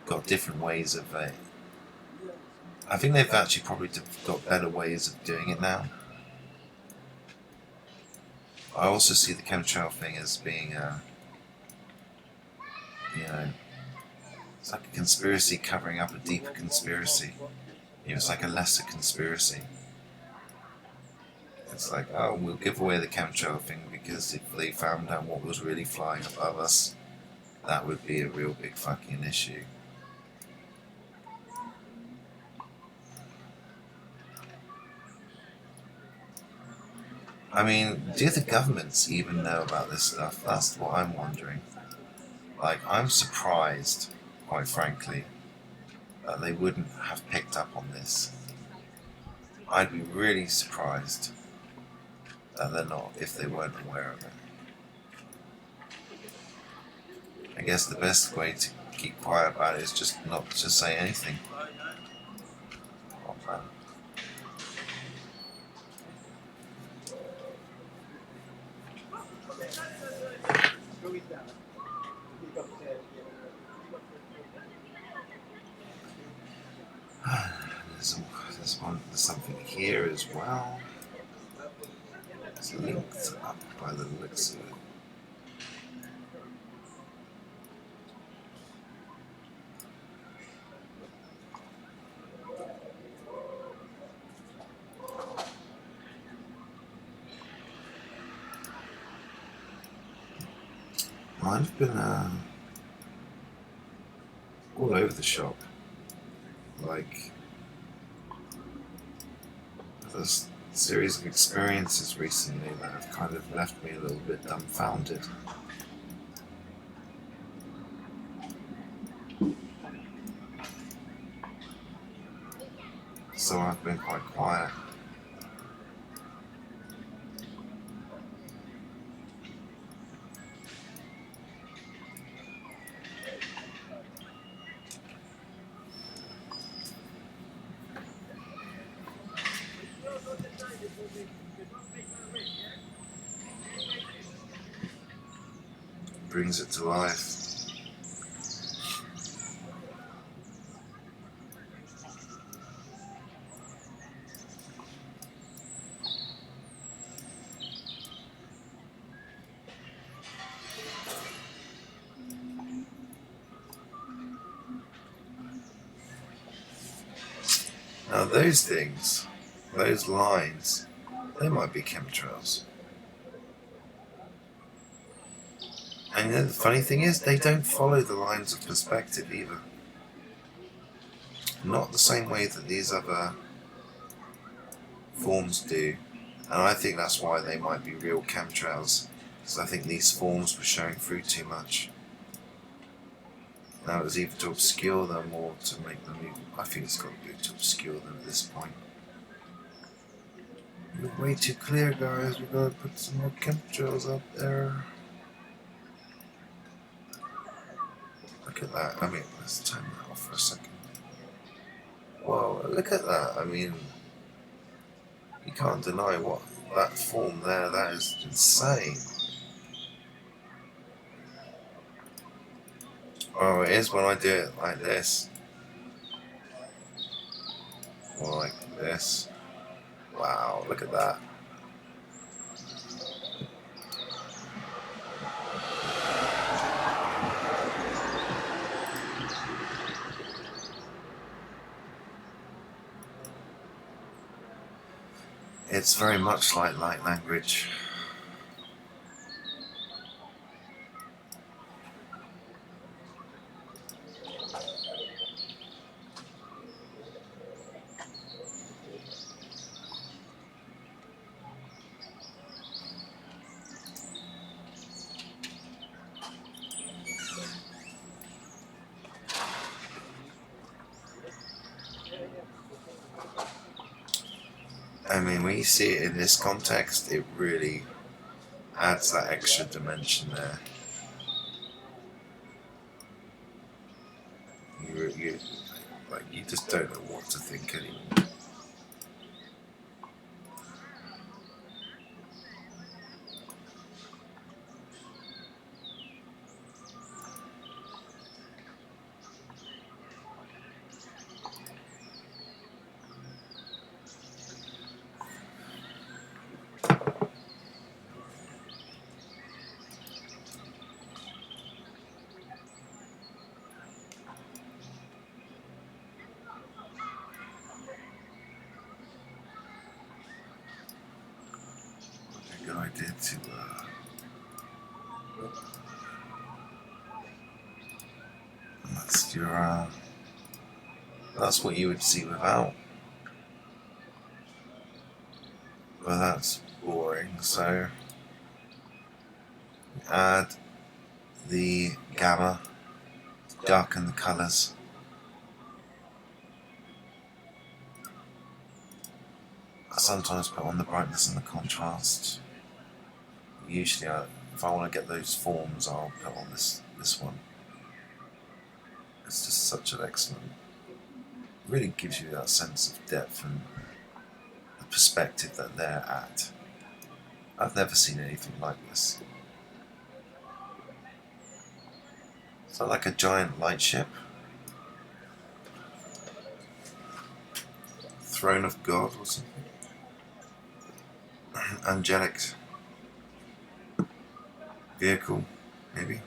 got different ways of. I think they've actually probably got better ways of doing it now. I also see the chemtrail thing as being it's like a conspiracy covering up a deeper conspiracy. It's like a lesser conspiracy. It's like, oh, we'll give away the chemtrail thing because if they found out what was really flying above us, that would be a real big fucking issue. I mean, do the governments even know about this stuff? That's what I'm wondering. Like, I'm surprised, quite frankly, that they wouldn't have picked up on this. I'd be really surprised that they're not, if they weren't aware of it. I guess the best way to keep quiet about it is just not to say anything. Oh man. There's something here as well. It's linked up by the looks of it. I've been all over the shop. Like, there's a series of experiences recently that have kind of left me a little bit dumbfounded. So I've been quite quiet. Brings it to life. Now those things, those lines, they might be chemtrails. And the funny thing is, they don't follow the lines of perspective either. Not the same way that these other forms do. And I think that's why they might be real chemtrails, because I think these forms were showing through too much. Now it was either to obscure them or to make them even. I think it's got to be to obscure them at this point. You're way too clear, guys. We've got to put some more chemtrails up there. Look at that. I mean, let's turn that off for a second. Whoa, look at that. I mean, You can't deny what that form there, that is insane. Oh, it is when I do it like this. Or like this. Wow, look at that. It's very much like light language. I mean, when you see it in this context, it really adds that extra dimension there. You just don't know what to think anymore. Good idea to that's your that's what you would see without, but that's boring. So add the gamma, darken the colours. I sometimes put on the brightness and the contrast. Usually, if I want to get those forms, I'll put on this one. It's just such an excellent. It really gives you that sense of depth and the perspective that they're at. I've never seen anything like this. Is that like a giant light ship? Throne of God or something? Angelic vehicle, maybe?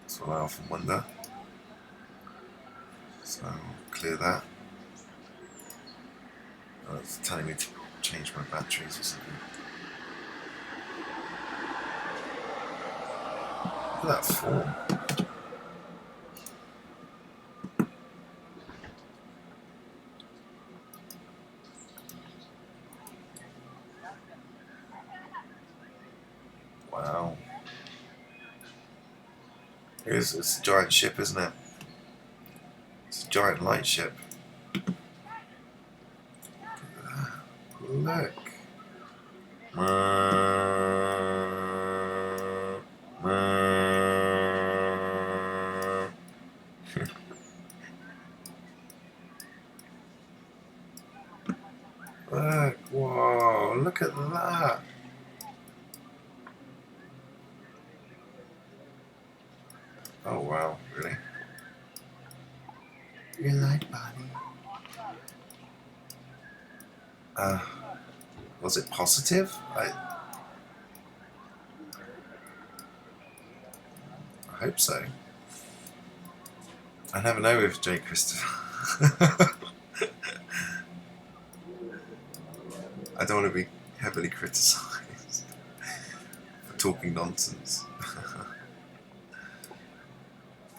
That's what I often wonder. So I'll clear that. Oh, it's telling me to change my batteries or something. Look at that form. Wow. It's a giant ship, isn't it? It's a giant light ship. Look. Look, whoa, look at that. Oh wow, really? Your light body. Was it positive? I hope so. I never know with J. Christopher. I don't want to be heavily criticised for talking nonsense.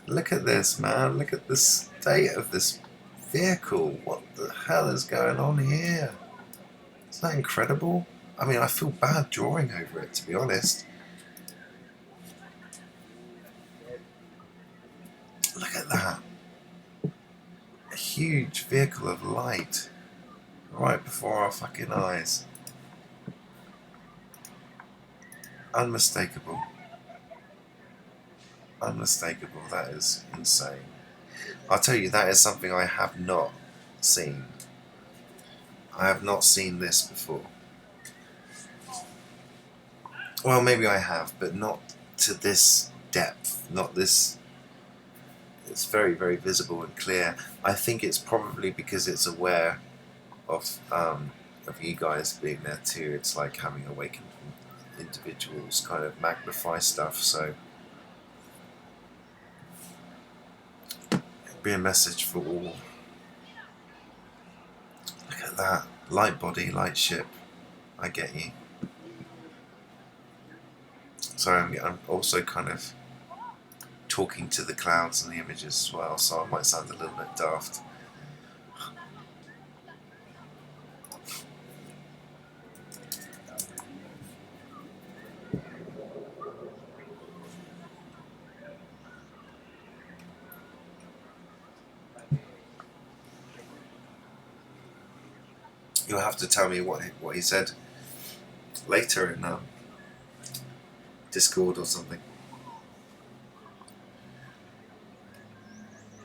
Look at this, man. Look at the state of this vehicle. What the hell is going on here? Isn't that incredible? I mean, I feel bad drawing over it, to be honest. Look at that. A huge vehicle of light right before our fucking eyes. Unmistakable. Unmistakable. That is insane. I'll tell you, that is something I have not seen. I have not seen this before. Well, maybe I have, but not to this depth, not this. It's very, very visible and clear. I think it's probably because it's aware of you guys being there too. It's like having awakened individuals kind of magnify stuff, so it'd be a message for all. Look at that. Light body, light ship. I get you. Sorry, I'm also kind of talking to the clouds and the images as well, so I might sound a little bit daft. You'll have to tell me what he said later in Discord or something.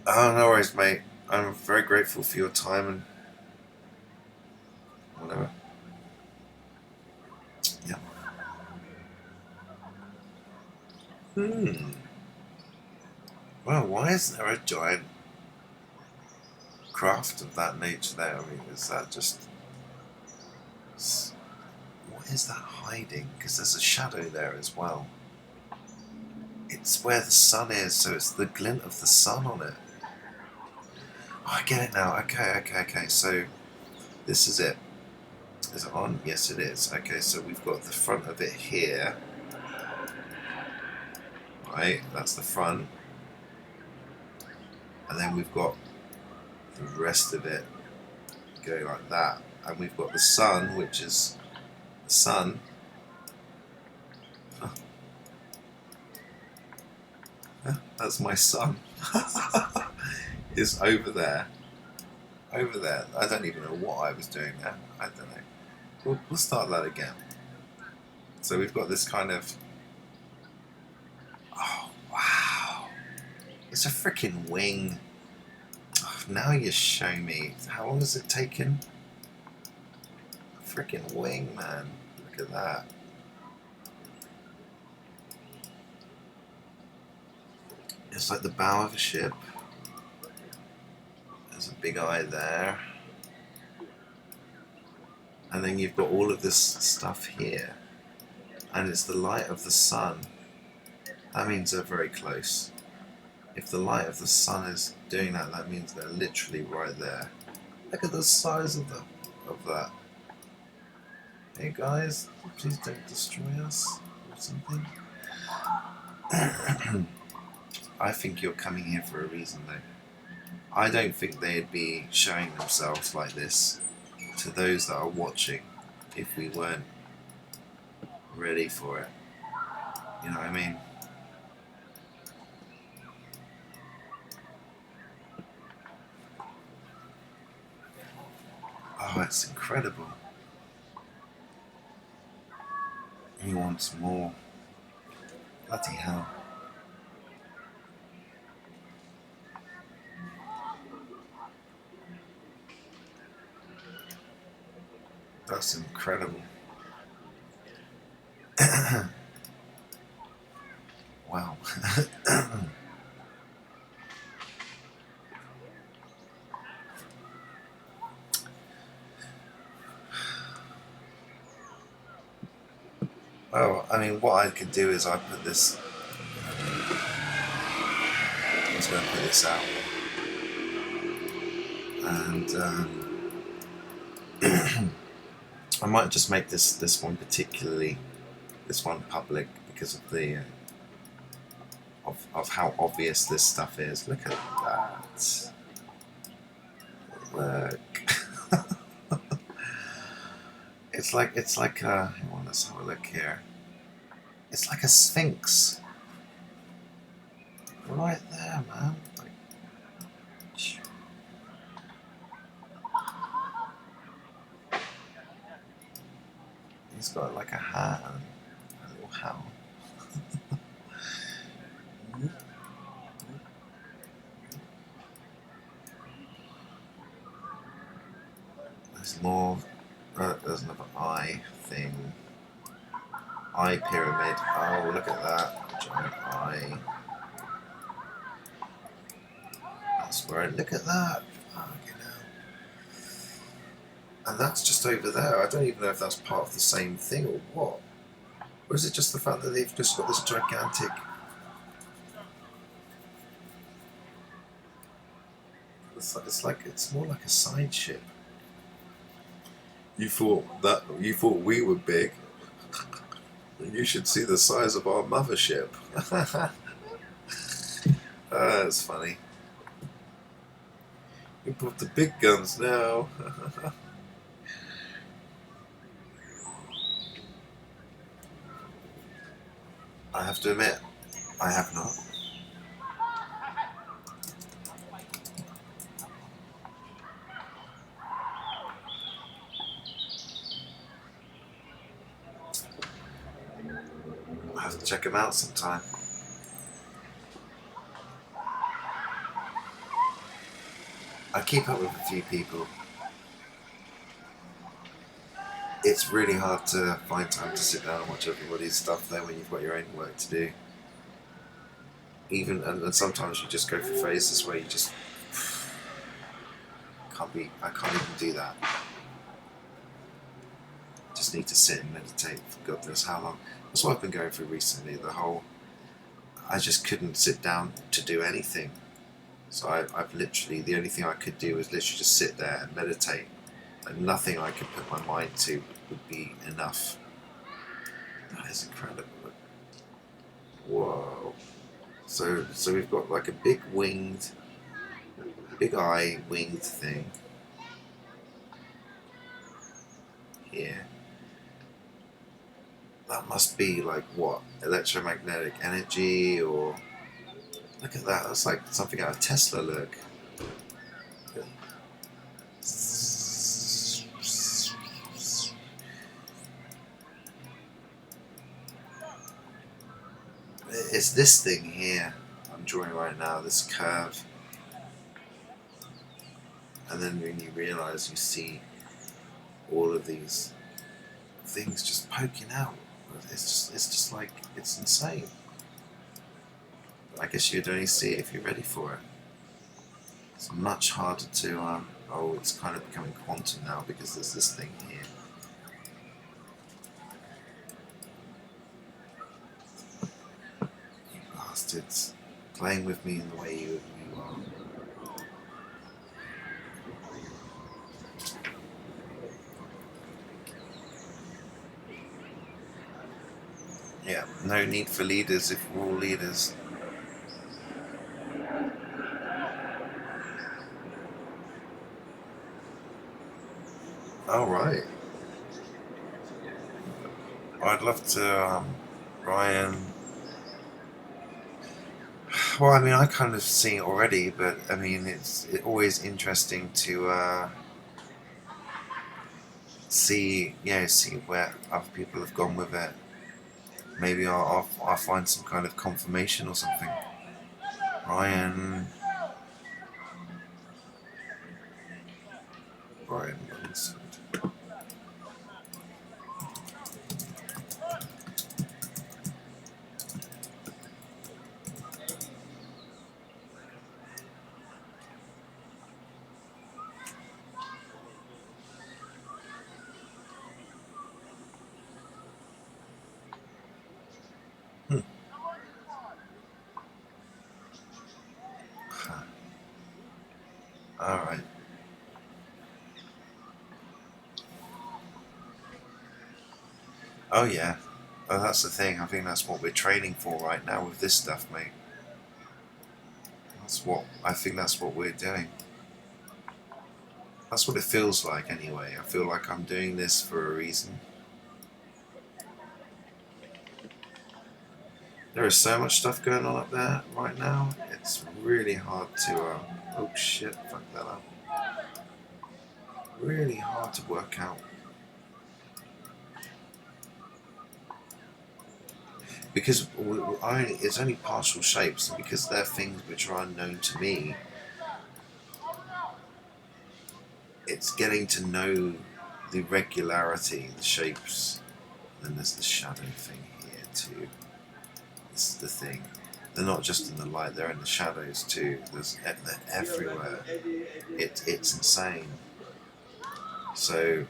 Oh, no worries, mate. I'm very grateful for your time and whatever. Yeah. Well, why isn't there a giant craft of that nature there? I mean, is that just... What is that hiding? Because there's a shadow there as well. It's where the sun is, so it's the glint of the sun on it. Oh, I get it now. Okay. So this is it. Is it on? Yes, it is. Okay, so we've got the front of it here. Right, that's the front. And then we've got the rest of it going like that. And we've got the sun, which is the sun. That's my sun. Is over there. Over there. I don't even know what I was doing there. I don't know. We'll start that again. So we've got this kind of... Oh, wow. It's a freaking wing. Oh, now you show me. How long has it taken? A freaking wing, man. Look at that. It's like the bow of a ship. There's a big eye there. And then you've got all of this stuff here. And it's the light of the sun. That means they're very close. If the light of the sun is doing that, that means they're literally right there. Look at the size of that. Hey guys, please don't destroy us or something. I think you're coming here for a reason though. I don't think they'd be showing themselves like this to those that are watching if we weren't ready for it. You know what I mean? Oh, it's incredible. He wants more. Bloody hell. That's incredible. Wow. Well, I mean, what I could do is I put this... I'm just going to put this out. And I might just make this one particularly, this one public because of the of how obvious this stuff is. Look at that. Look. it's like hang on, let's have a look here. It's like a sphinx. Right there, man. Like, he's got like a hat and a little hat. There's more. There's another eye thing. Eye pyramid. Oh, look at that. Giant eye. That's where I look at that. And that's just over there. I don't even know if that's part of the same thing or what. Or is it just the fact that they've just got this gigantic... It's more like a side ship. You thought we were big. You should see the size of our mothership. That's funny. We put the big guns now. I have to admit, I have not. I have to check them out sometime. I keep up with a few people. It's really hard to find time to sit down and watch everybody's stuff there when you've got your own work to do. And sometimes you just go through phases where you just I can't even do that. I just need to sit and meditate for God knows how long. That's what I've been going through recently, I just couldn't sit down to do anything. So I've literally, the only thing I could do was literally just sit there and meditate. And nothing I could put my mind to would be enough. That is incredible. Whoa. So we've got like a big eye winged thing here. That must be like what? Electromagnetic energy, or look at that, that's like something out of Tesla, look. It's this thing here I'm drawing right now, this curve. And then when you realise, you see all of these things just poking out. It's just like, it's insane. But I guess you'd only see it if you're ready for it. It's much harder to, oh, it's kind of becoming quantum now because there's this thing here. You bastards, playing with me in the way you are. Yeah, no need for leaders if we're all leaders. All right. I'd love to, Ryan. Well, I mean, I kind of see it already, but I mean, it's always interesting to see where other people have gone with it. Maybe I'll find some kind of confirmation or something. Ryan Lunsford. All right. Oh yeah. Oh, that's the thing. I think that's what we're training for right now with this stuff, mate. I think that's what we're doing. That's what it feels like anyway. I feel like I'm doing this for a reason. There is so much stuff going on up there right now. It's really hard to, oh shit, fuck that up. Really hard to work out. Because it's only partial shapes, and because they're things which are unknown to me, it's getting to know the regularity, the shapes. And then there's the shadow thing here too. This is the thing. They're not just in the light; they're in the shadows too. They're everywhere. It's insane. So,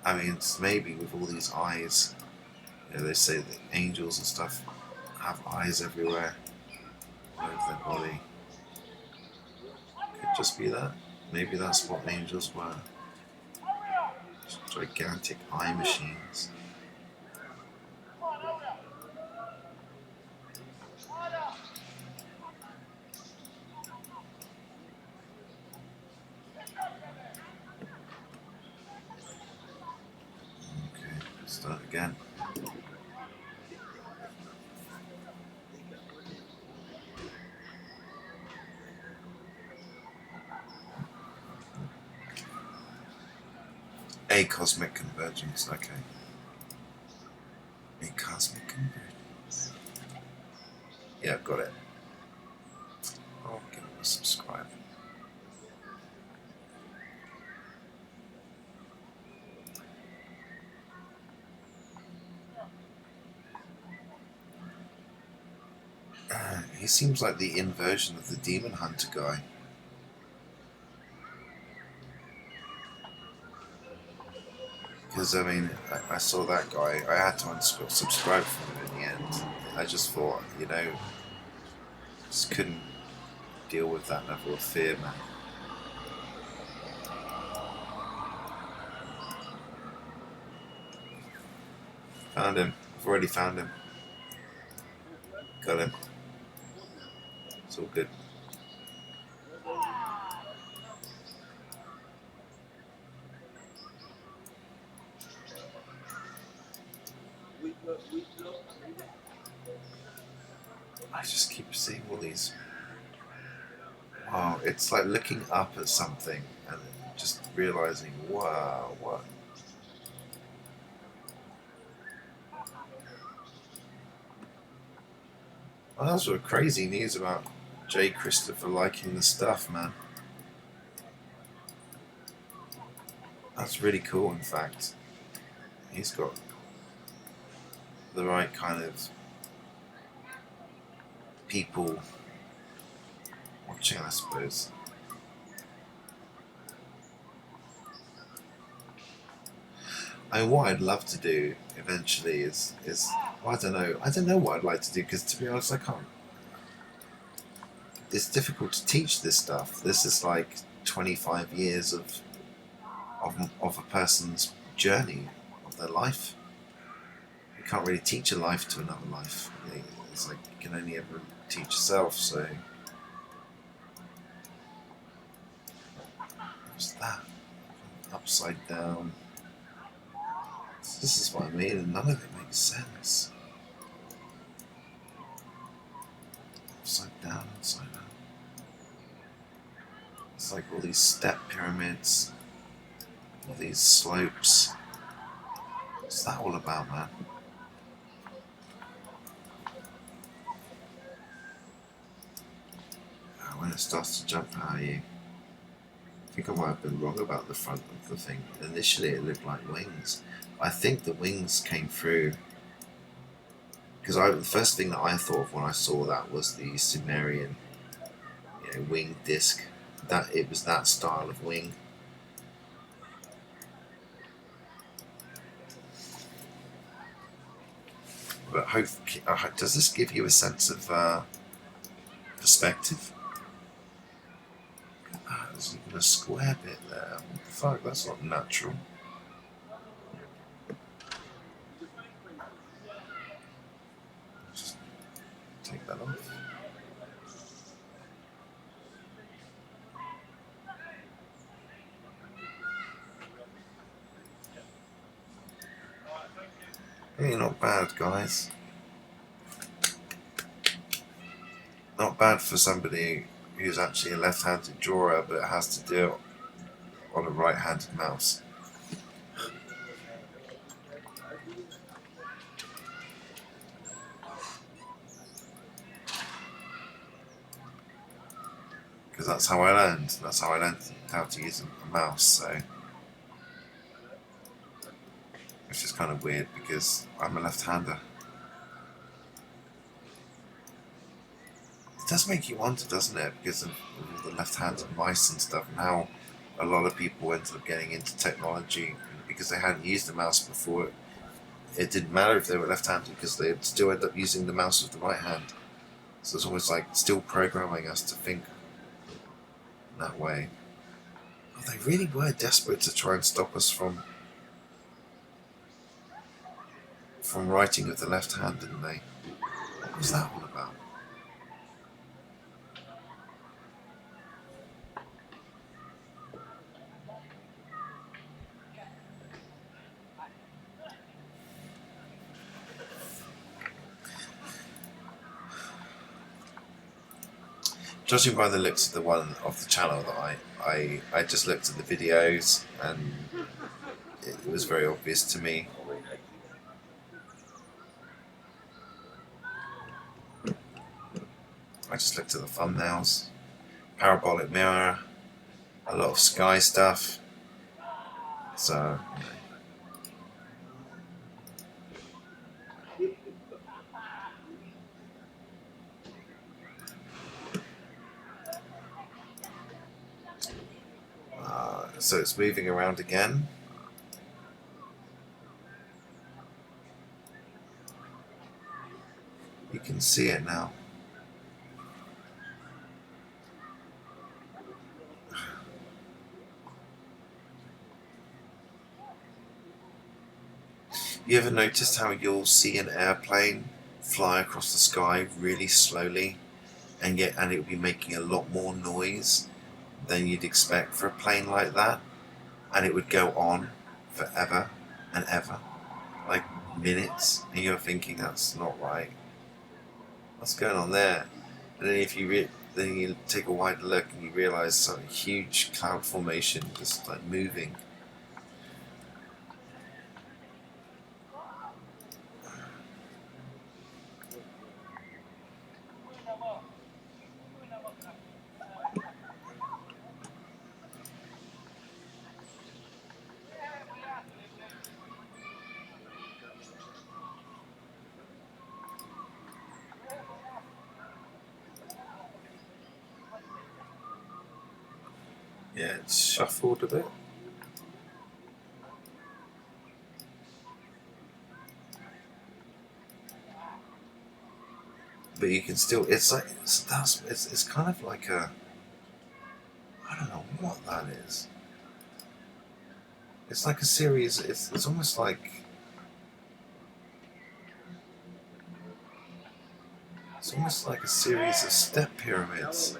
I mean, maybe with all these eyes, they say that angels and stuff have eyes everywhere all over their body. Could just be that. Maybe that's what angels were. Just gigantic eye machines. Okay, start again. A cosmic convergence, okay. A cosmic convergence. Yeah, I've got it. I'll give it a subscribe. He seems like the inversion of the Demon Hunter guy. Because, I mean, I saw that guy. I had to unsubscribe from him in the end. I just thought, just couldn't deal with that level of fear, man. Found him. I've already found him. Got him. It's all good. I just keep seeing all these. Wow, it's like looking up at something and just realizing, wow, what? Well, that's sort of crazy news about J. Christopher liking the stuff, man. That's really cool, in fact. He's got the right kind of people watching, I suppose. I mean, what I'd love to do eventually is well, I don't know what I'd like to do, because to be honest, I can't. It's difficult to teach this stuff. This is like 25 years of a person's journey of their life. You can't really teach a life to another life. It's like you can only ever teach yourself. So what's that? Upside down. This is what I mean, and none of it makes sense. Upside down, upside down. It's like all these step pyramids, all these slopes. What's that all about, man? When it starts to jump out at you. I think I might have been wrong about the front of the thing. Initially it looked like wings. I think the wings came through, because the first thing that I thought of when I saw that was the Sumerian wing disc. That it was that style of wing. But does this give you a sense of perspective? There's even a square bit there. What the fuck? That's not natural. Just take that off. Hey, not bad, guys. Not bad for somebody who's actually a left-handed drawer, but has to do it on a right-handed mouse. Because that's how I learned. That's how I learned how to use a mouse. So which is kind of weird because I'm a left-hander. It does make you wonder, doesn't it, because of the left-handed mice and stuff, and how a lot of people ended up getting into technology because they hadn't used the mouse before. It didn't matter if they were left-handed because they'd still end up using the mouse with the right hand. So it's almost like still programming us to think that way. Oh, they really were desperate to try and stop us from writing with the left hand, didn't they? What was that all about? Judging by the looks of the one of the channel that I just looked at the videos and it was very obvious to me. I just looked at the thumbnails. Parabolic mirror, a lot of sky stuff. So, so it's moving around again. You can see it now. You ever noticed how you'll see an airplane fly across the sky really slowly, and it will be making a lot more noise than you'd expect for a plane like that, and it would go on forever and ever, like minutes, and you're thinking that's not right. What's going on there? And then if you then you take a wider look and you realise some huge cloud formation just like moving. Yeah, it's shuffled a bit. But you can still, it's kind of like a, I don't know what that is. It's like a series, it's almost like, a series of step pyramids.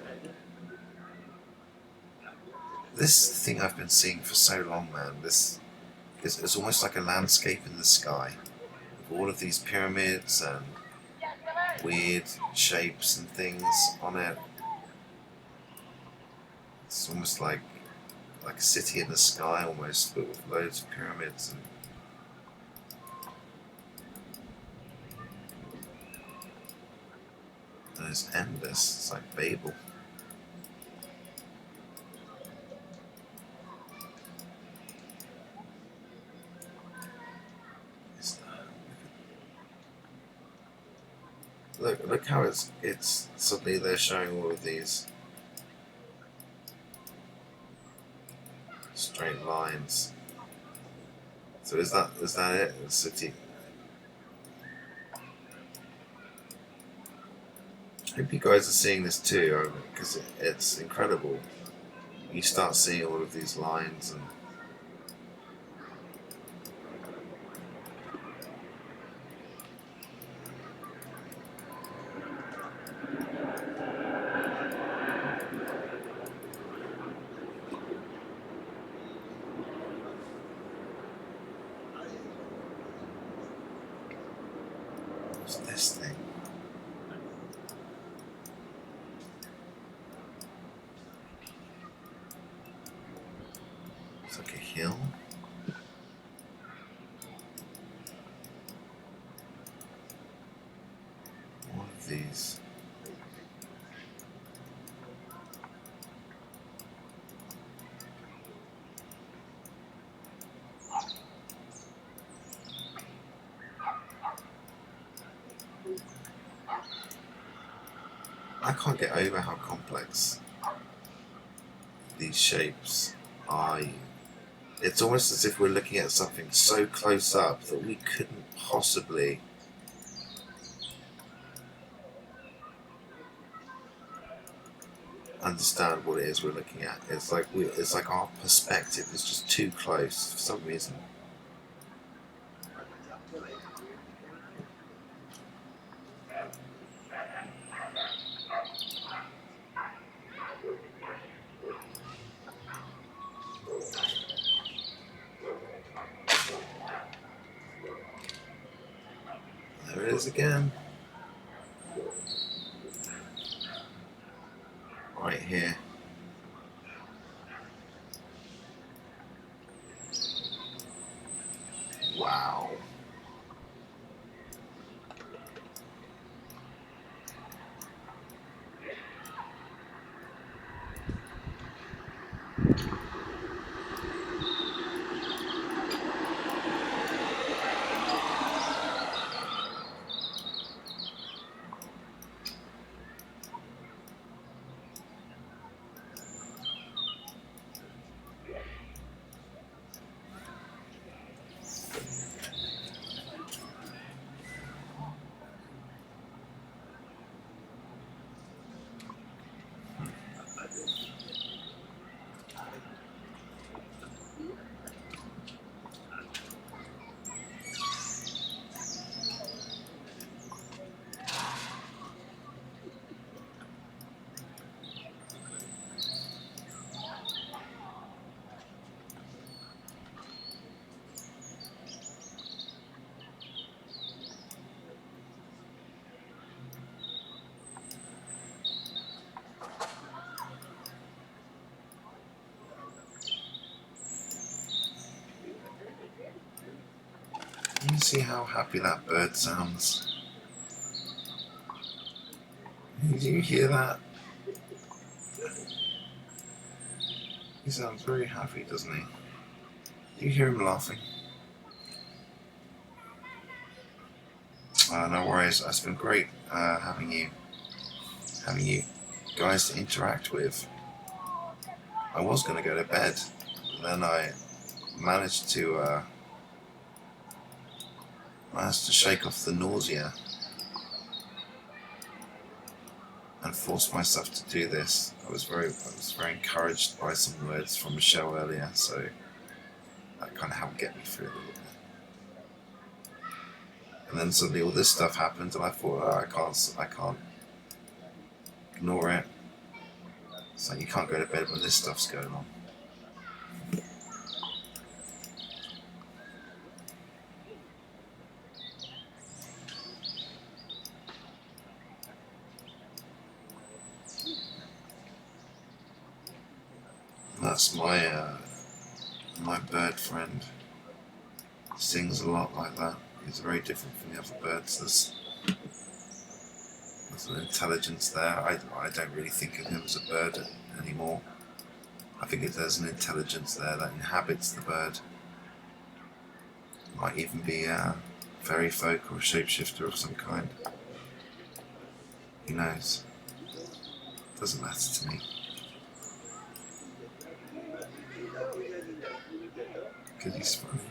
This thing I've been seeing for so long, man, it's almost like a landscape in the sky. With all of these pyramids and weird shapes and things on it. It's almost like a city in the sky almost, but with loads of pyramids and it's endless. It's like Babel. Look how it's suddenly they're showing all of these straight lines. So is that it? The city. I hope you guys are seeing this too, because it's incredible. You start seeing all of these lines and what's this thing? It's like a hill. All of these. can't get over how complex these shapes are. It's almost as if we're looking at something so close up that we couldn't possibly understand what it is we're looking at. It's like our perspective is just too close for some reason. There it is again. Right here. Wow. You see how happy that bird sounds? Do you hear that? He sounds very happy, doesn't he? Do you hear him laughing? No worries. It's been great having you guys to interact with. I was going to go to bed, and then I managed to shake off the nausea and force myself to do this. I was very encouraged by some words from Michelle earlier, so that kind of helped get me through a little bit. And then suddenly all this stuff happened, and I thought, oh, I can't ignore it. So you can't go to bed when this stuff's going on. That's my bird friend. Sings a lot like that. He's very different from the other birds. There's an intelligence there. I don't really think of him as a bird anymore. I think there's an intelligence there that inhabits the bird. Might even be a fairy folk or a shapeshifter of some kind. Who knows? Doesn't matter to me. Because he's funny.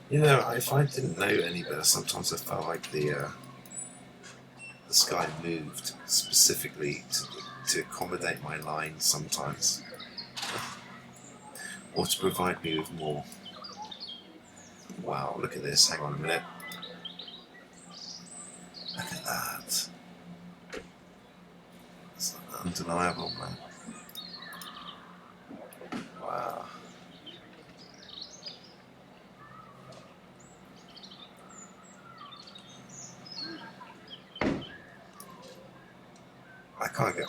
You know, if I didn't know any better, sometimes I felt like the sky moved specifically to accommodate my lines sometimes, or to provide me with more. Wow, look at this. Hang on a minute. Look at that. It's undeniable, man. Wow.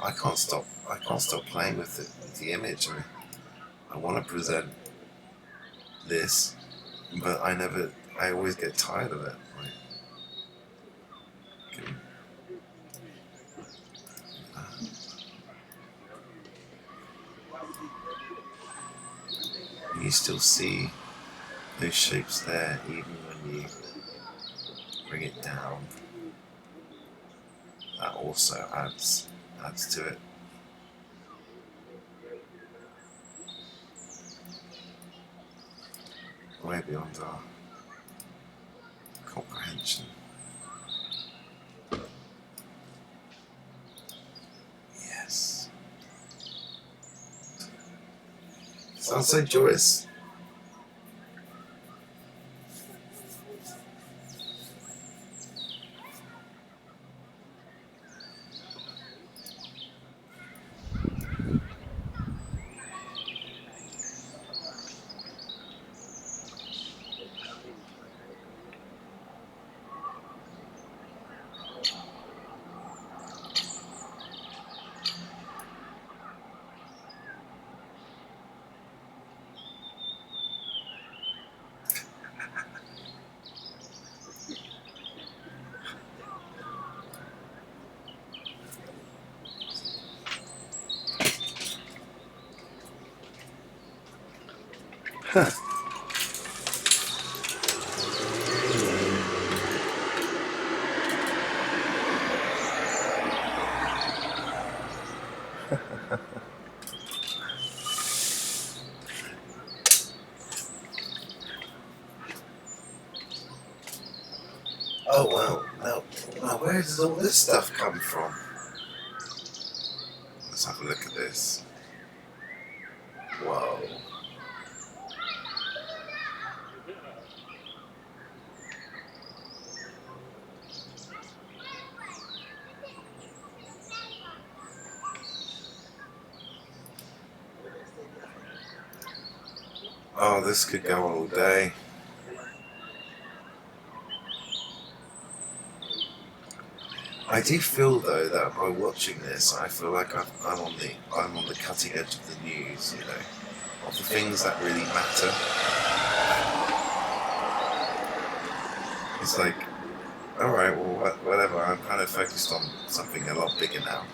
I can't stop playing with the image. I want to present this, but I always get tired of it. you still see those shapes there even when you bring it down. That also adds to it. Way beyond our comprehension. Yes. Sounds so joyous. Oh wow, now where does all this stuff come from? Let's have a look at this. Whoa. Oh, this could go on all day. I do feel though that by watching this, I feel like I'm on the cutting edge of the news, you know, of the things that really matter. It's like, all right, well, whatever. I'm kind of focused on something a lot bigger now.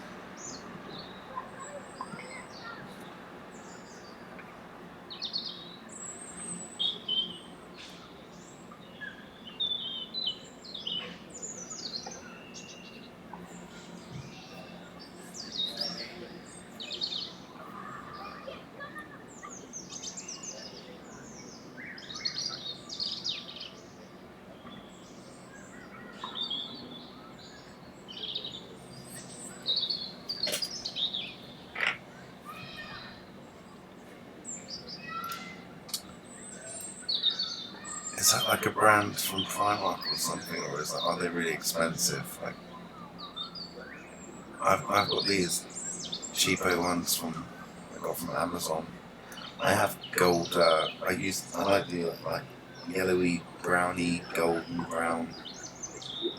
Is that like a brand from Primark or something, or are they really expensive? Like, I've got these cheapo ones I got from Amazon. I have gold. I like the like yellowy, browny, golden brown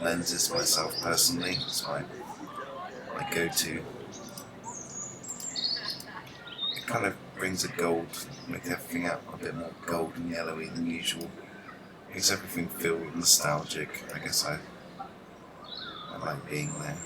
lenses myself personally. It's my go-to. It kind of brings a gold, make everything out a bit more gold and yellowy than usual. Makes everything feel nostalgic. I guess I like being there.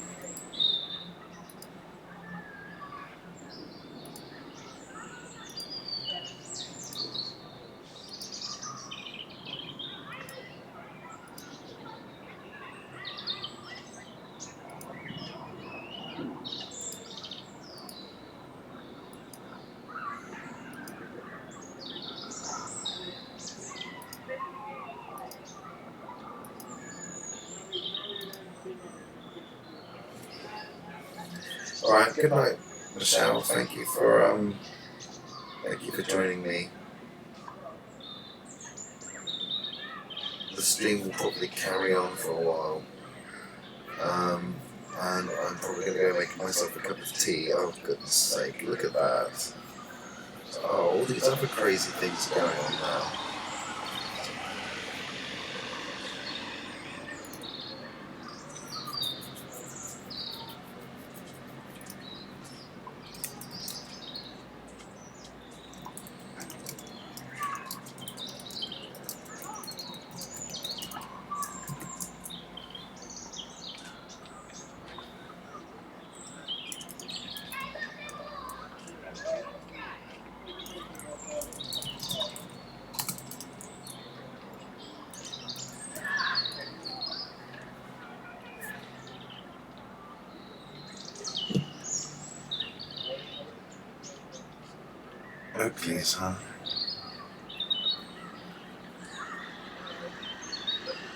All right, good night, Michelle. Thank you for joining me. The stream will probably carry on for a while, and I'm probably going to go make myself a cup of tea. Oh goodness sake! Look at that. Oh, all these other crazy things are going on now. Oakleys, huh?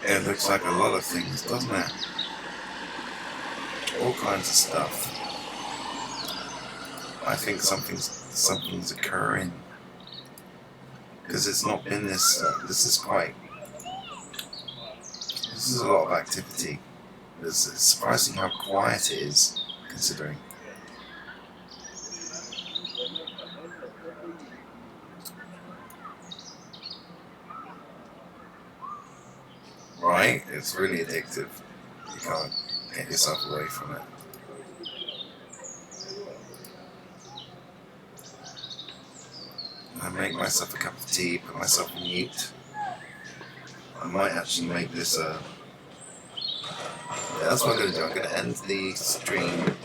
It looks like a lot of things, doesn't it? All kinds of stuff. I think something's occurring because it's not been this. This is a lot of activity. It's surprising how quiet it is, considering. Right? It's really addictive. You can't get yourself away from it. I make myself a cup of tea, put myself on mute. I might actually make this a... Yeah, that's what I'm going to do. I'm going to end the stream